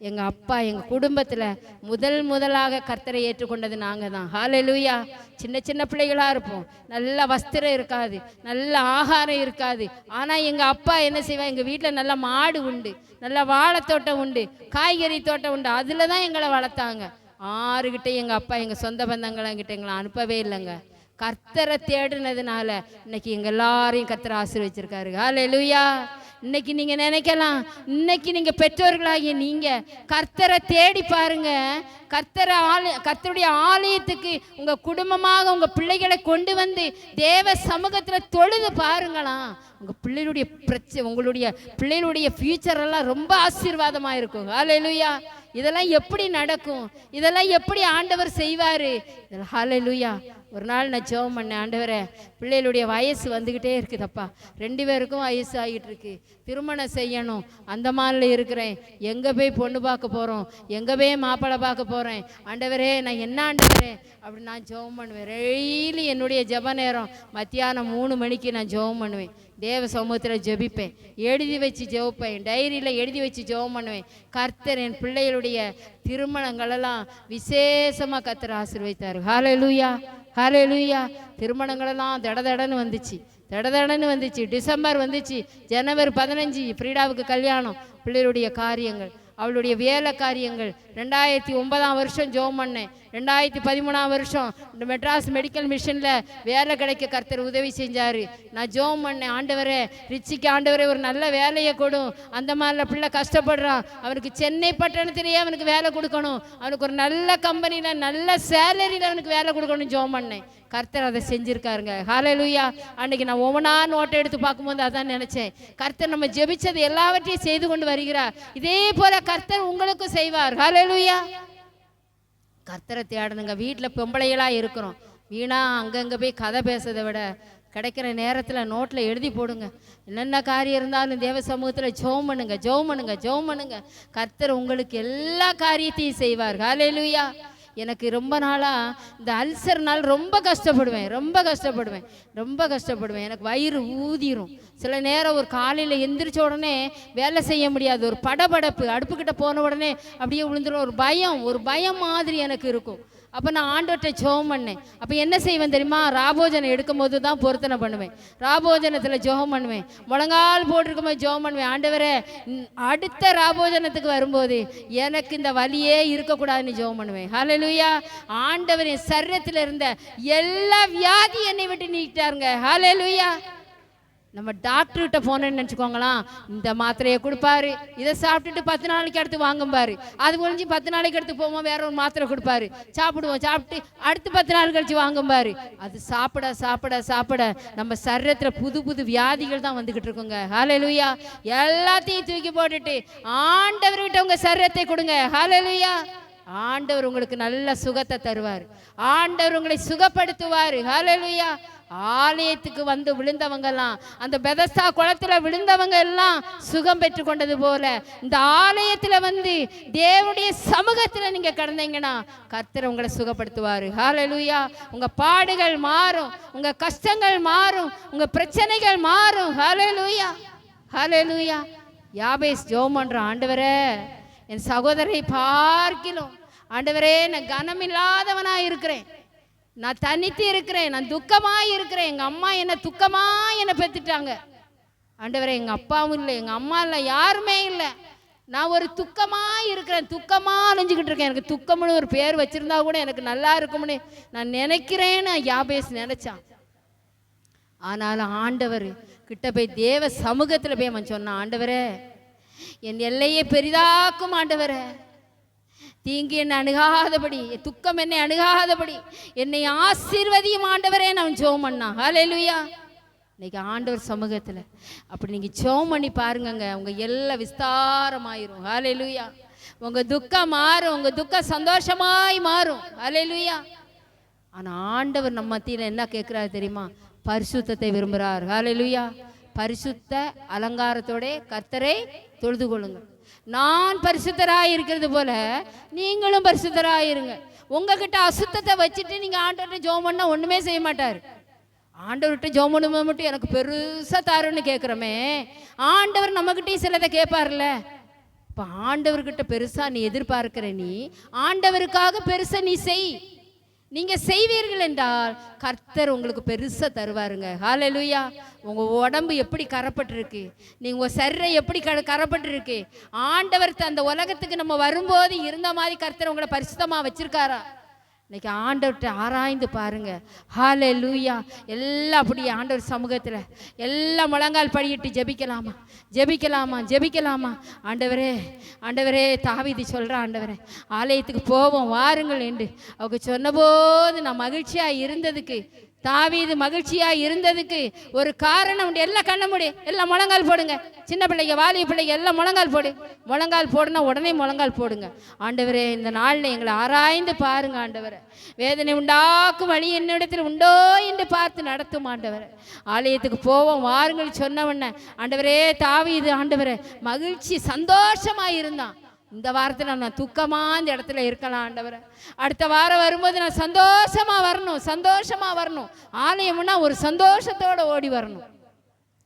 S1: எங்கள் அப்பா எங்கள் குடும்பத்தில் முதலாக கர்த்தரை ஏற்றுக்கொண்டது நாங்கள் தான். ஹல்லேலூயா. சின்ன பிள்ளைகளாக இருப்போம், நல்ல வஸ்திரம் இருக்காது, நல்ல ஆகாரம் இருக்காது. ஆனால் எங்கள் அப்பா என்ன செய்வார், எங்கள் வீட்டில் நல்ல மாடு உண்டு, நல்ல வாழைத்தோட்டம் உண்டு, காய்கறி தோட்டம் உண்டு. அதில் தான் எங்களை வளர்த்தாங்க. ஆறுகிட்ட எங்கள் அப்பா எங்கள் சொந்த பந்தங்கள்கிட்ட எங்களை அனுப்பவே இல்லைங்க. கர்த்தரை தேடுனதுனால இன்னைக்கு எங்கள் எல்லாரையும் கர்த்தரை ஆசீர்வதிச்சிருக்காரு. ஹல்லேலூயா. இன்னைக்கு நீங்க நினைக்கலாம், இன்னைக்கு நீங்க பெற்றோர்களாகிய நீங்க கர்த்தரை தேடி பாருங்க. கர்த்தருடைய ஆலயத்துக்கு உங்க குடும்பமாக உங்க பிள்ளைகளை கொண்டு வந்து தேவ சமூகத்துல தொழுது பாருங்களாம். உங்க பிள்ளைகளுடைய உங்களுடைய பிள்ளைகளுடைய ஃபியூச்சர் எல்லாம் ரொம்ப ஆசீர்வாதமா இருக்கும். ஹல்லேலூயா. இதெல்லாம் எப்படி நடக்கும், இதெல்லாம் எப்படி ஆண்டவர் செய்வாரு? ஹல்லேலூயா. ஒரு நாள் நான் ஜெபம் பண்ணேன், ஆண்டவரே பிள்ளைகளுடைய வயசு வந்துக்கிட்டே இருக்குதப்பா, 2 பேருக்கும் வயசு ஆகிட்டு இருக்கு, திருமணம் செய்யணும், அந்த மாதிரில இருக்கிறேன், எங்கே போய் பொண்ணு பார்க்க போகிறோம், எங்கே போய் மாப்பிள்ளை பார்க்க போகிறேன், ஆண்டவரே நான் என்ன ஆண்டவரே அப்படி நான் ஜெபம் பண்ணுவேன். டெய்லி என்னுடைய ஜெப நேரம் மத்தியானம் 3 மணிக்கு நான் ஜெபம் பண்ணுவேன். தேவ சமூகத்தில் ஜெபிப்பேன், எழுதி வச்சு ஜெபிப்பேன், டைரியில் எழுதி வச்சு ஜெபம் பண்ணுவேன். கர்த்தர் என் பிள்ளைகளுடைய திருமணங்களெல்லாம் விசேஷமாக கர்த்தர் ஆசீர்வதித்தார். ஹல்லேலூயா. ஹல்லேலூயா. திருமணங்களெல்லாம் தடதடன்னு வந்துச்சு. டிசம்பர் வந்துச்சு, ஜனவரி 15 ஃப்ரீடாவுக்கு கல்யாணம். பிள்ளைகளுடைய காரியங்கள், அவளுடைய வேலை காரியங்கள். 2009 வருஷம் ஜெபம் பண்ணேன். 2013 வருஷம் இந்த மெட்ராஸ் மெடிக்கல் மிஷனில் வேலை கிடைக்க கர்த்தர் உதவி செஞ்சார். நான் ஜெபம் பண்ணேன், ஆண்டவரே ரிச்சிக்கு ஆண்டவரே ஒரு நல்ல வேலையை கொடும், அந்த மாதிரில பிள்ளை கஷ்டப்படுறான், அவனுக்கு சென்னை பட்டணத்திலேயே அவனுக்கு வேலை கொடுக்கணும், அவனுக்கு ஒரு நல்ல கம்பெனியில் நல்ல சேலரியில் அவனுக்கு வேலை கொடுக்கணும் ஜெபம் பண்ணேன். கர்த்தர் அதை செஞ்சுருக்காருங்க. ஹல்லேலூயா. அன்றைக்கி நான் ஒவ்வொன்றா நோட்டை எடுத்து பார்க்கும்போது அதான் நினச்சேன், கர்த்தர் நம்ம ஜெபிச்சது எல்லாவற்றையும் செய்து கொண்டு வருகிறார். இதே போல கர்த்தர் உங்களுக்கும் செய்வார். ஹல்லேலூயா. கர்த்தரை தேடணுங்க. வீட்டில் பொம்பளைகளாக இருக்கிறோம், வீணா அங்கங்கே போய் கதை பேசுறதை விட கிடைக்கிற நேரத்தில் நோட்டில் எழுதி போடுங்க. என்னென்ன காரியம் இருந்தாலும் தேவ சமூகத்தில் ஜெபம் பண்ணுங்க. கர்த்தர் உங்களுக்கு எல்லா காரியத்தையும் செய்வார். ஹல்லேலூயா. எனக்கு ரொம்ப நாளாக இந்த அல்சர்னால் ரொம்ப கஷ்டப்படுவேன். எனக்கு வயிறு ஊதிரும். சில நேரம் ஒரு காலையில் எந்திரிச்ச உடனே வேலை செய்ய முடியாது, ஒரு படபடப்பு, அடுப்புக்கிட்ட போன உடனே அப்படியே விழுந்துடும், ஒரு பயம் மாதிரி எனக்கு இருக்கும். அப்போ நான் ஆண்டவர்கிட்ட ஜெபம் பண்ணேன். அப்போ என்ன செய்வேன் தெரியுமா, ராபோஜனம் எடுக்கும் போது தான் பொருத்தனை பண்ணுவேன், ராபோஜனத்தில் ஜெபம் பண்ணுவேன், முழங்கால் போட்டிருக்கும் போது ஜெபம் பண்ணுவேன். ஆண்டவரே அடுத்த ராபோஜனத்துக்கு வரும்போது எனக்கு இந்த வலியே இருக்கக்கூடாதுன்னு ஜெபம் பண்ணுவேன். ஹல்லேலூயா. ஆண்டவர் என் சரீரத்தில் இருந்த எல்லா வியாதி என்னை விட்டு நீக்கிட்டாருங்க. ஹல்லேலூயா. நம்ம டாக்டர்கிட்ட போனேன்னு நினச்சிக்கோங்களாம், இந்த மாத்திரையை கொடுப்பாரு, இதை சாப்பிட்டுட்டு 10 நாளைக்கு அடுத்து வாங்கும்பாரு. அது முடிஞ்சு 10 நாளைக்கு அடுத்து போவோம், வேற ஒரு மாத்திரை கொடுப்பாரு, சாப்பிடுவோம், சாப்பிட்டு அடுத்து 10 நாள் கழிச்சு வாங்கும்பாரு. அது சாப்பிட சாப்பிட சாப்பிட நம்ம சரீரத்தில் புது புது வியாதிகள் தான் வந்துகிட்டு இருக்குங்க. ஹல்லேலூயா. எல்லாத்தையும் தூக்கி போட்டுட்டு ஆண்டவர்கிட்ட உங்க சரீரத்தை கொடுங்க. ஹல்லேலூயா. ஆண்டவர் உங்களுக்கு நல்ல சுகத்தை தருவார். ஆண்டவர் உங்களை சுகப்படுத்துவார். ஹல்லேலூயா. ஆலயத்துக்கு வந்து விழுந்தவங்கெல்லாம், அந்த பெதஸ்தா குளத்துல விழுந்தவங்க எல்லாம் சுகம் பெற்று கொண்டது போல இந்த ஆலயத்துல வந்து தேவனுடைய சமூகத்துல நீங்க கடந்தீங்கன்னா கர்த்தர் உங்களை சுகப்படுத்துவார். ஹல்லேலூயா. உங்க பாடுகள் மாறும், உங்க கஷ்டங்கள் மாறும், உங்க பிரச்சனைகள் மாறும். ஹல்லேலூயா. ஹல்லேலூயா. யாபேஸ் ஜெபம் பண்றான், ஆண்டவரே என் சகோதரை பார்க்கிலும் ஆண்டவரே நான் கனமில்லாதவனா இருக்கிறேன், நான் தனித்து இருக்கிறேன், நான் துக்கமா இருக்கிறேன். எங்க அம்மா என்ன துக்கமா என்னை பெற்றுட்டாங்க ஆண்டவரே. எங்க அப்பாவும் இல்லை, எங்க அம்மா இல்லை, யாருமே இல்லை. நான் ஒரு துக்கமா இருக்கிறேன், துக்கமா அழிஞ்சுக்கிட்டு இருக்கேன். எனக்கு துக்கம்னு ஒரு பேர் வச்சிருந்தா கூட எனக்கு நல்லா இருக்கும்னு நான் நினைக்கிறேன்னு யாபேஸ் நினைச்சான். ஆனாலும் ஆண்டவர் கிட்ட போய் தேவ சமூகத்துல போய் அவன் சொன்னான், ஆண்டவரே என் எல்லையை பெரிதாக்கும் ஆண்டவரே, தீங்கு என்னை அணுகாதபடி, துக்கம் என்னை அணுகாதபடி என்னை ஆசீர்வதியும் ஆண்டவரே நான் ஜெபம் பண்ணான். ஹல்லேலூயா. இன்னைக்கு ஆண்டவர் சமூகத்தில் அப்படி நீங்கள் ஜெபம் பண்ணி பாருங்கங்க, உங்கள் எல்லாம் விஸ்தாரமாயிரும். ஹல்லேலூயா. உங்கள் துக்கம் மாறும், உங்கள் துக்கம் சந்தோஷமாய் மாறும். ஹல்லேலூயா. ஆனால் ஆண்டவர் நம்ம மத்தியில் என்ன கேட்குறாரு தெரியுமா? பரிசுத்தத்தை விரும்புகிறார். ஹல்லேலூயா. பரிசுத்த அலங்காரத்தோட கர்த்தரை தொழுது கொள்ளுங்கள். நான் பரிசுத்தராக இருக்கிறது போல நீங்களும் பரிசுத்தராயிருங்க. உங்ககிட்ட அசுத்தத்தை வச்சுட்டு நீங்கள் ஆண்டவர்கிட்ட ஜெபம் பண்ணால் ஒன்றுமே செய்ய மாட்டார். ஆண்டவர்கிட்ட ஜெபம் பண்ணும்போது மட்டும் எனக்கு பெருசாக தாருன்னு கேட்குறோமே, ஆண்டவர் நம்மகிட்டையும் சிலதை கேட்பார்ல. இப்போ ஆண்டவர்கிட்ட பெருசாக நீ எதிர்பார்க்கிற, நீ ஆண்டவருக்காக பெருசாக நீ செய். நீங்க செய்வீர்கள் என்றால் கர்த்தர் உங்களுக்கு பெருசா தருவாருங்க. ஹல்லேலூயா. உங்க உடம்பு எப்படி கரப்பட்டிருக்கு, நீங்க உங்க சரீரம் எப்படி கரப்பட்டிருக்கு, ஆண்டவர் அந்த உலகத்துக்கு நம்ம வரும்போது இருந்த மாதிரி கர்த்தர் உங்களை பரிசுத்தமா வச்சிருக்காரா? இன்னைக்கு ஆண்டவர்கிட்ட ஆராய்ந்து பாருங்க. ஹல்லேலூயா. எல்லாம் அப்படியே ஆண்டவர் சமூகத்தில் எல்லாம் முழங்கால் படியிட்டு ஜெபிக்கலாமா, ஜெபிக்கலாமா, ஜெபிக்கலாமா. ஆண்டவரே, ஆண்டவரே, தாவீது சொல்கிறான், ஆண்டவரே ஆலயத்துக்கு போவோம் வாருங்கள் என்று அவங்க சொன்னபோது நான் மகிழ்ச்சியாக இருந்ததுக்கு, தாவீது மகிழ்ச்சியா இருந்ததுக்கு ஒரு காரணம் உண்டு. எல்லாம் கண்ண முடி, எல்லாம் முழங்கால் போடுங்க. சின்ன பிள்ளைங்க, வாலிய பிள்ளைங்க எல்லாம் முழங்கால் போடு. முழங்கால் போடுனா உடனே முழங்கால் போடுங்க. ஆண்டவரே இந்த நாளில் எங்களை ஆராய்ந்து பாருங்க ஆண்டவரே. வேதனை உண்டாக்கும் வழி என்னிடத்தில் உண்டோ என்று பார்த்து நடத்தும் ஆண்டவரே. ஆலயத்துக்கு போவோம் வாருங்கள் சொன்ன உடனே ஆண்டவரே தாவீது ஆண்டவரே மகிழ்ச்சி சந்தோஷமாக இருந்தான். இந்த வாரத்தில் நான் துக்கமா இந்த இடத்துல இருக்கலாம் ஆண்டவரே. அடுத்த வாரம் வரும்போது நான் சந்தோஷமா வரணும், சந்தோஷமா வரணும். ஆலயம்னா ஒரு சந்தோஷத்தோட ஓடி வரணும்.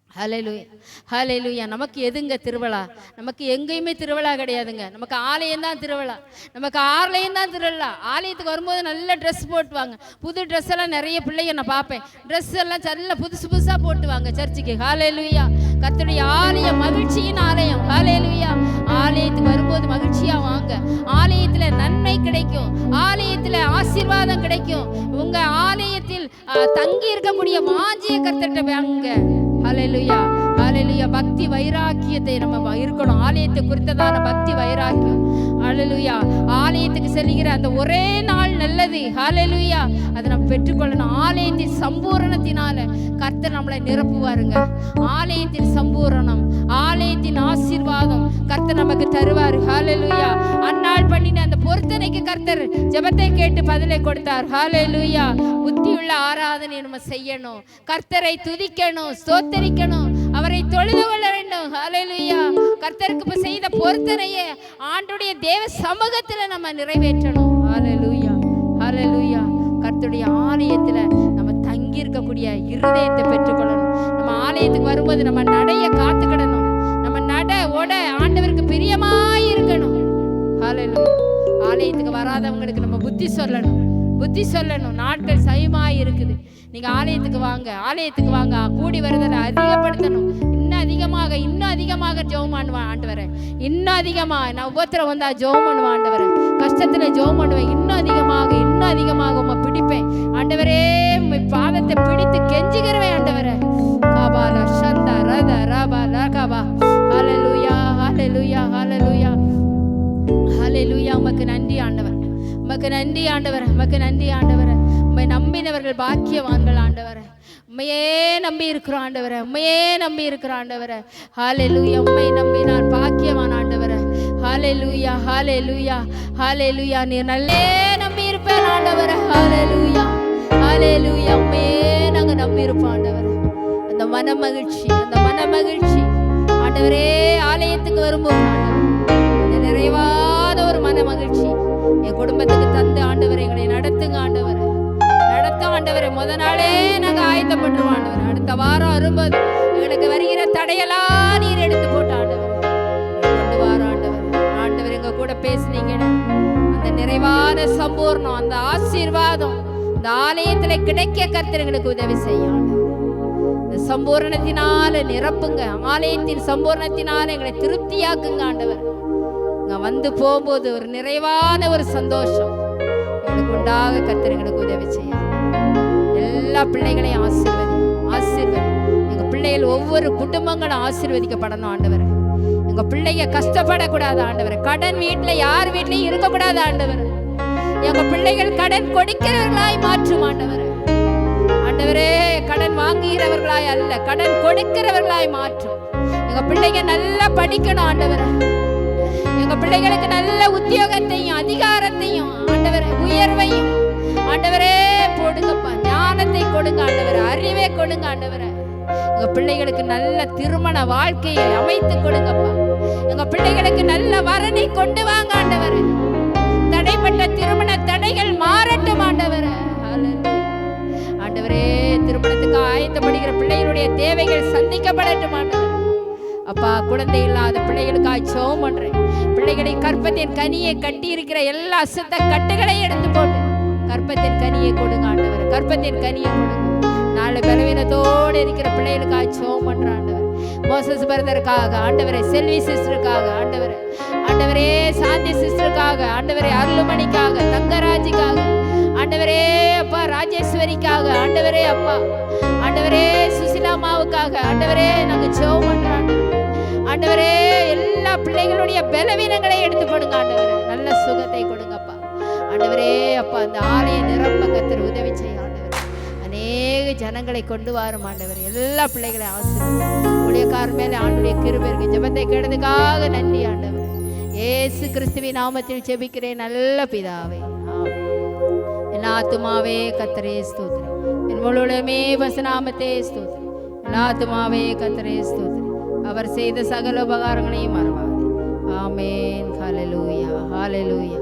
S1: ஹல்லேலூயா. ஹல்லேலூயா. நமக்கு எதுங்க திருவிழா? நமக்கு எங்கேயுமே திருவிழா கிடையாதுங்க. நமக்கு ஆலயம்தான் திருவிழா, நமக்கு ஆலயம் தான் திருவிழா. ஆலயத்துக்கு வரும்போது நல்ல ட்ரெஸ் போட்டுவாங்க, புது ட்ரெஸ் எல்லாம் நிறைய பிள்ளைங்க நான் பார்ப்பேன். ட்ரெஸ் எல்லாம் நல்ல புதுசு புதுசாக போட்டுவாங்க சர்ச்சுக்கு. ஹல்லேலூயா. கர்த்தருடைய ஆலயம் மகிழ்ச்சியின் ஆலயம். ஹல்லேலூயா. ஆலயத்துக்கு வரும்போது மகிழ்ச்சியா வாங்க. ஆலயத்தில் நன்மை கிடைக்கும், ஆலயத்தில் ஆசீர்வாதம் கிடைக்கும். உங்க ஆலயத்தில் தங்கி இருக்கக்கூடிய வாஞ்சிய கர்த்தர்கிட்ட வாங்க. ஹல்லேலூயா. ஹல்லேலூயா. பக்தி வைராக்கியத்தை நம்ம இருக்கணும். ஆலயத்தை குறித்ததான பக்தி வைராக்கியம். ஹல்லேலூயா. ஆலயத்துக்கு செல்கிற அந்த ஒரே நாள் நல்லது. ஹல்லேலூயா. அதை நம்ம பெற்றுக்கொள்ளணும். ஆலயத்தின் சம்பூரணத்தினால கர்த்தர் நம்மளை நிரப்புவாருங்க. ஆலயத்தின் சம்பூரணம், ஆலயத்தின் ஆசீர்வாதம் கர்த்தர் நமக்கு தருவார். ஹல்லேலூயா. அந்நாள் பண்ணின அந்த பொருத்தனைக்கு கர்த்தர் ஜெபத்தை கேட்டு பதிலை கொடுத்தார். ஹல்லேலூயா. புத்தியுள்ள ஆராதனை நம்ம செய்யணும், கர்த்தரை துதிக்கணும், ஸ்தோத்தரிக்கணும், அவரை தொழுது கொள்ள வேண்டும். ஹல்லேலூயா. கர்த்தருக்கு செய்த பொருத்தனையே ஆண்டுடைய தேவ சமூகத்தில் நம்ம நிறைவேற்றணும். ஹல்லேலூயா. ஹல்லேலூயா. கர்த்தருடைய ஆலயத்தில் நம்ம தங்கி இருக்கக்கூடிய இருதயத்தை பெற்றுக்கொள்ளணும். நம்ம ஆலயத்துக்கு வரும்போது நம்ம நடைய காத்துக்கிடணும். நம்ம நட ஓட ஆண்டவருக்கு பிரியமாய் இருக்கணும். ஹல்லேலூயா. ஆலயத்துக்கு வராதவங்களுக்கு நம்ம புத்தி சொல்லணும், புத்தி சொல்லணும். நாட்கள் சமயமாய் இருக்குது. நீங்க ஆலயத்துக்கு வாங்க, ஆலயத்துக்கு வாங்க. கூடி வருதலை அதிகப்படுத்தணும். இன்னும் அதிகமாக, இன்னும் அதிகமாக ஜெபம் பண்ணுவான் ஆண்டவரே. இன்னும் அதிகமாக நான் உபத்திரம் வந்தா ஜெபம் பண்ணுவான் ஆண்டவரே. கஷ்டத்துல ஜெபம் பண்ணுவேன். இன்னும் அதிகமாக, இன்னும் அதிகமாக உம்மை பிடிப்பேன் ஆண்டவரே. உம்மை பாதத்தை பிடித்து கெஞ்சுகிறவேன் ஆண்டவரே. காபாலா சந்தா உமக்கு நன்றி ஆண்டவரே, உமக்கு நன்றி ஆண்டவரே. உம்மை நம்பினவர்கள் பாக்கியவான்கள் ஆண்டவரே. உம்மையே நம்பி இருக்கிறோம் ஆண்டவரே, உம்மையே நம்பி இருக்கிறோம் ஆண்டவரே. ஹல்லேலூயா. உம்மை நம்பி நான் பாக்கியவான் ஆண்டவரே. ஹல்லேலூயா, ஹல்லேலூயா, ஹல்லேலூயா. நீர் நல்லே நம்பி இருப்பேன் ஆண்டவரே. ஹல்லேலூயா, ஹல்லேலூயா. உம்மையே நாங்கள் நம்பி இருப்போம் ஆண்டவரே. அந்த மன மகிழ்ச்சி, அந்த மன மகிழ்ச்சி ஆண்டவரே, ஆலயத்துக்கு வரும்போது ஆண்டவரே, அந்த நிறைவான ஒரு மன மகிழ்ச்சி என் குடும்பத்துக்கு தந்து ஆண்டவரை எங்களை நடத்துங்க ஆண்டவரை, நடத்தும் ஆண்டவரை. முத நாளே நாங்கள் ஆயத்தப்பட்டுருவோம் ஆண்டவரை. அடுத்த வாரம் வரும்போது எங்களுக்கு வருகிற தடையெல்லாம் நீர் எடுத்து போட்டு ஆண்டவர் கொண்டு வாரம் ஆண்டவர். ஆண்டவர் எங்க கூட பேசுனீங்க, அந்த நிறைவான சம்பூர்ணம், அந்த ஆசீர்வாதம் இந்த ஆலயத்துல கிடைக்க கர்த்தர் எங்களுக்கு உதவி செய்ய ஆண்டவர். இந்த சம்பூர்ணத்தினால நிரப்புங்க, ஆலயத்தின் சம்பூர்ணத்தினால எங்களை திருப்தியாக்குங்க ஆண்டவர். வந்து போகும்போது ஒரு நிறைவான ஒரு சந்தோஷம் எங்களுக்கு உண்டாக கர்த்தர் எங்களுக்கு உதவி செய்யும். எல்லா பிள்ளைகளையும் ஆசீர்வதி, ஆசீர்வதி. எங்க பிள்ளைகள் ஒவ்வொரு குடும்பங்களும் ஆசீர்வதிக்கப்படணும் ஆண்டவர். எங்க பிள்ளைங்க கஷ்டப்படக்கூடாது ஆண்டவர். கடன் வீட்டுல யார் வீட்லயும் இருக்கக்கூடாது ஆண்டவர். எங்க பிள்ளைகள் கடன் கொடுக்கிறவர்களாய் மாற்றும் ஆண்டவர். ஆண்டவரே, கடன் வாங்குகிறவர்களாய் அல்ல, கடன் கொடுக்கிறவர்களாய் மாற்றும். எங்க பிள்ளைங்க நல்லா படிக்கணும் ஆண்டவர். எங்க பிள்ளைகளுக்கு நல்ல உத்தியோகத்தையும் அதிகாரத்தையும் ஆண்டவரே, உயர்வையும் ஆண்டவரே போடுங்கப்பா. ஞானத்தை கொடுங்க ஆண்டவரே, அறிவை கொடுங்க ஆண்டவரே. எங்க பிள்ளைகளுக்கு நல்ல திருமண வாழ்க்கையை அமைத்து கொடுங்கப்பா. எங்க பிள்ளைகளுக்கு நல்ல வரனை கொண்டு வாங்க ஆண்டவரே. தடைப்பட்ட திருமண தடைகள் மாறட்டும் ஆண்டவரே. ஆண்டவரே, திருமணத்துக்கு ஆயத்தப்படுகிற பிள்ளைகளுடைய தேவைகள் சந்திக்கப்படட்டும் ஆண்டவரே. அப்பா, குழந்தை இல்லாத பிள்ளைகளுக்காக ஜெபம் பண்றேன். பிள்ளைகளை கற்பத்தின் கனியை கட்டி இருக்கிற எல்லா அசுத்த கட்டுகளை எடுத்து போட்டு கற்பத்தின் கனியை கொடுங்க ஆண்டவர். கற்பத்தின் கனியை கொடுங்க. நாலு பலவீனத்தோடு இருக்கிற பிள்ளைகளுக்காக ஜெபம் பண்ற ஆண்டவர். மோசஸ் பிரதருக்காக ஆண்டவரே, செல்வி சிஸ்டருக்காக ஆண்டவரே, ஆண்டவரே சாந்தி சிஸ்டருக்காக ஆண்டவரே, அருள்மணிக்காக, தங்கராஜுக்காக ஆண்டவரே, அப்பா ராஜேஸ்வரிக்காக ஆண்டவரே, அப்பா ஆண்டவரே சுசிலாமாவுக்காக ஆண்டவரே நாங்கள் ஜெபம் பண்றோம் ஆண்டவரே. எல்லா பிள்ளைகளுடைய பலவீனங்களை எடுத்து போடுங்க ஆண்டவரே. நல்ல சுகத்தை கொடுங்கப்பா ஆண்டவரே. அப்பா, அந்த ஆலய நிரம்ப கர்த்தர் உதவி செய்ய ஆண்டவர். அநேக ஜனங்களை கொண்டு வரும் ஆண்டவர். எல்லா பிள்ளைகளையும் ஆசீர்வதிங்க. ஊழியக்காரர் மேலே ஆண்டுடைய கிருபை இருக்கு. ஜெபத்தை கேட்டதுக்காக நன்றி ஆண்டவர். இயேசு கிறிஸ்துவின் நாமத்தில் ஜெபிக்கிறேன் நல்ல பிதாவே, ஆமென். என் ஆத்துமாவே கர்த்தரே ஸ்தோத்திரம், என் முழுவதுமே வசநாமத்தே ஸ்தோத்திரம். என் ஆத்துமாவே கர்த்தரே ஸ்தோத்திரம், அவர் செய்த சகல உபகாரங்களையும் மறவாதே. ஆமென். ஹல்லேலூயா, ஹல்லேலூயா.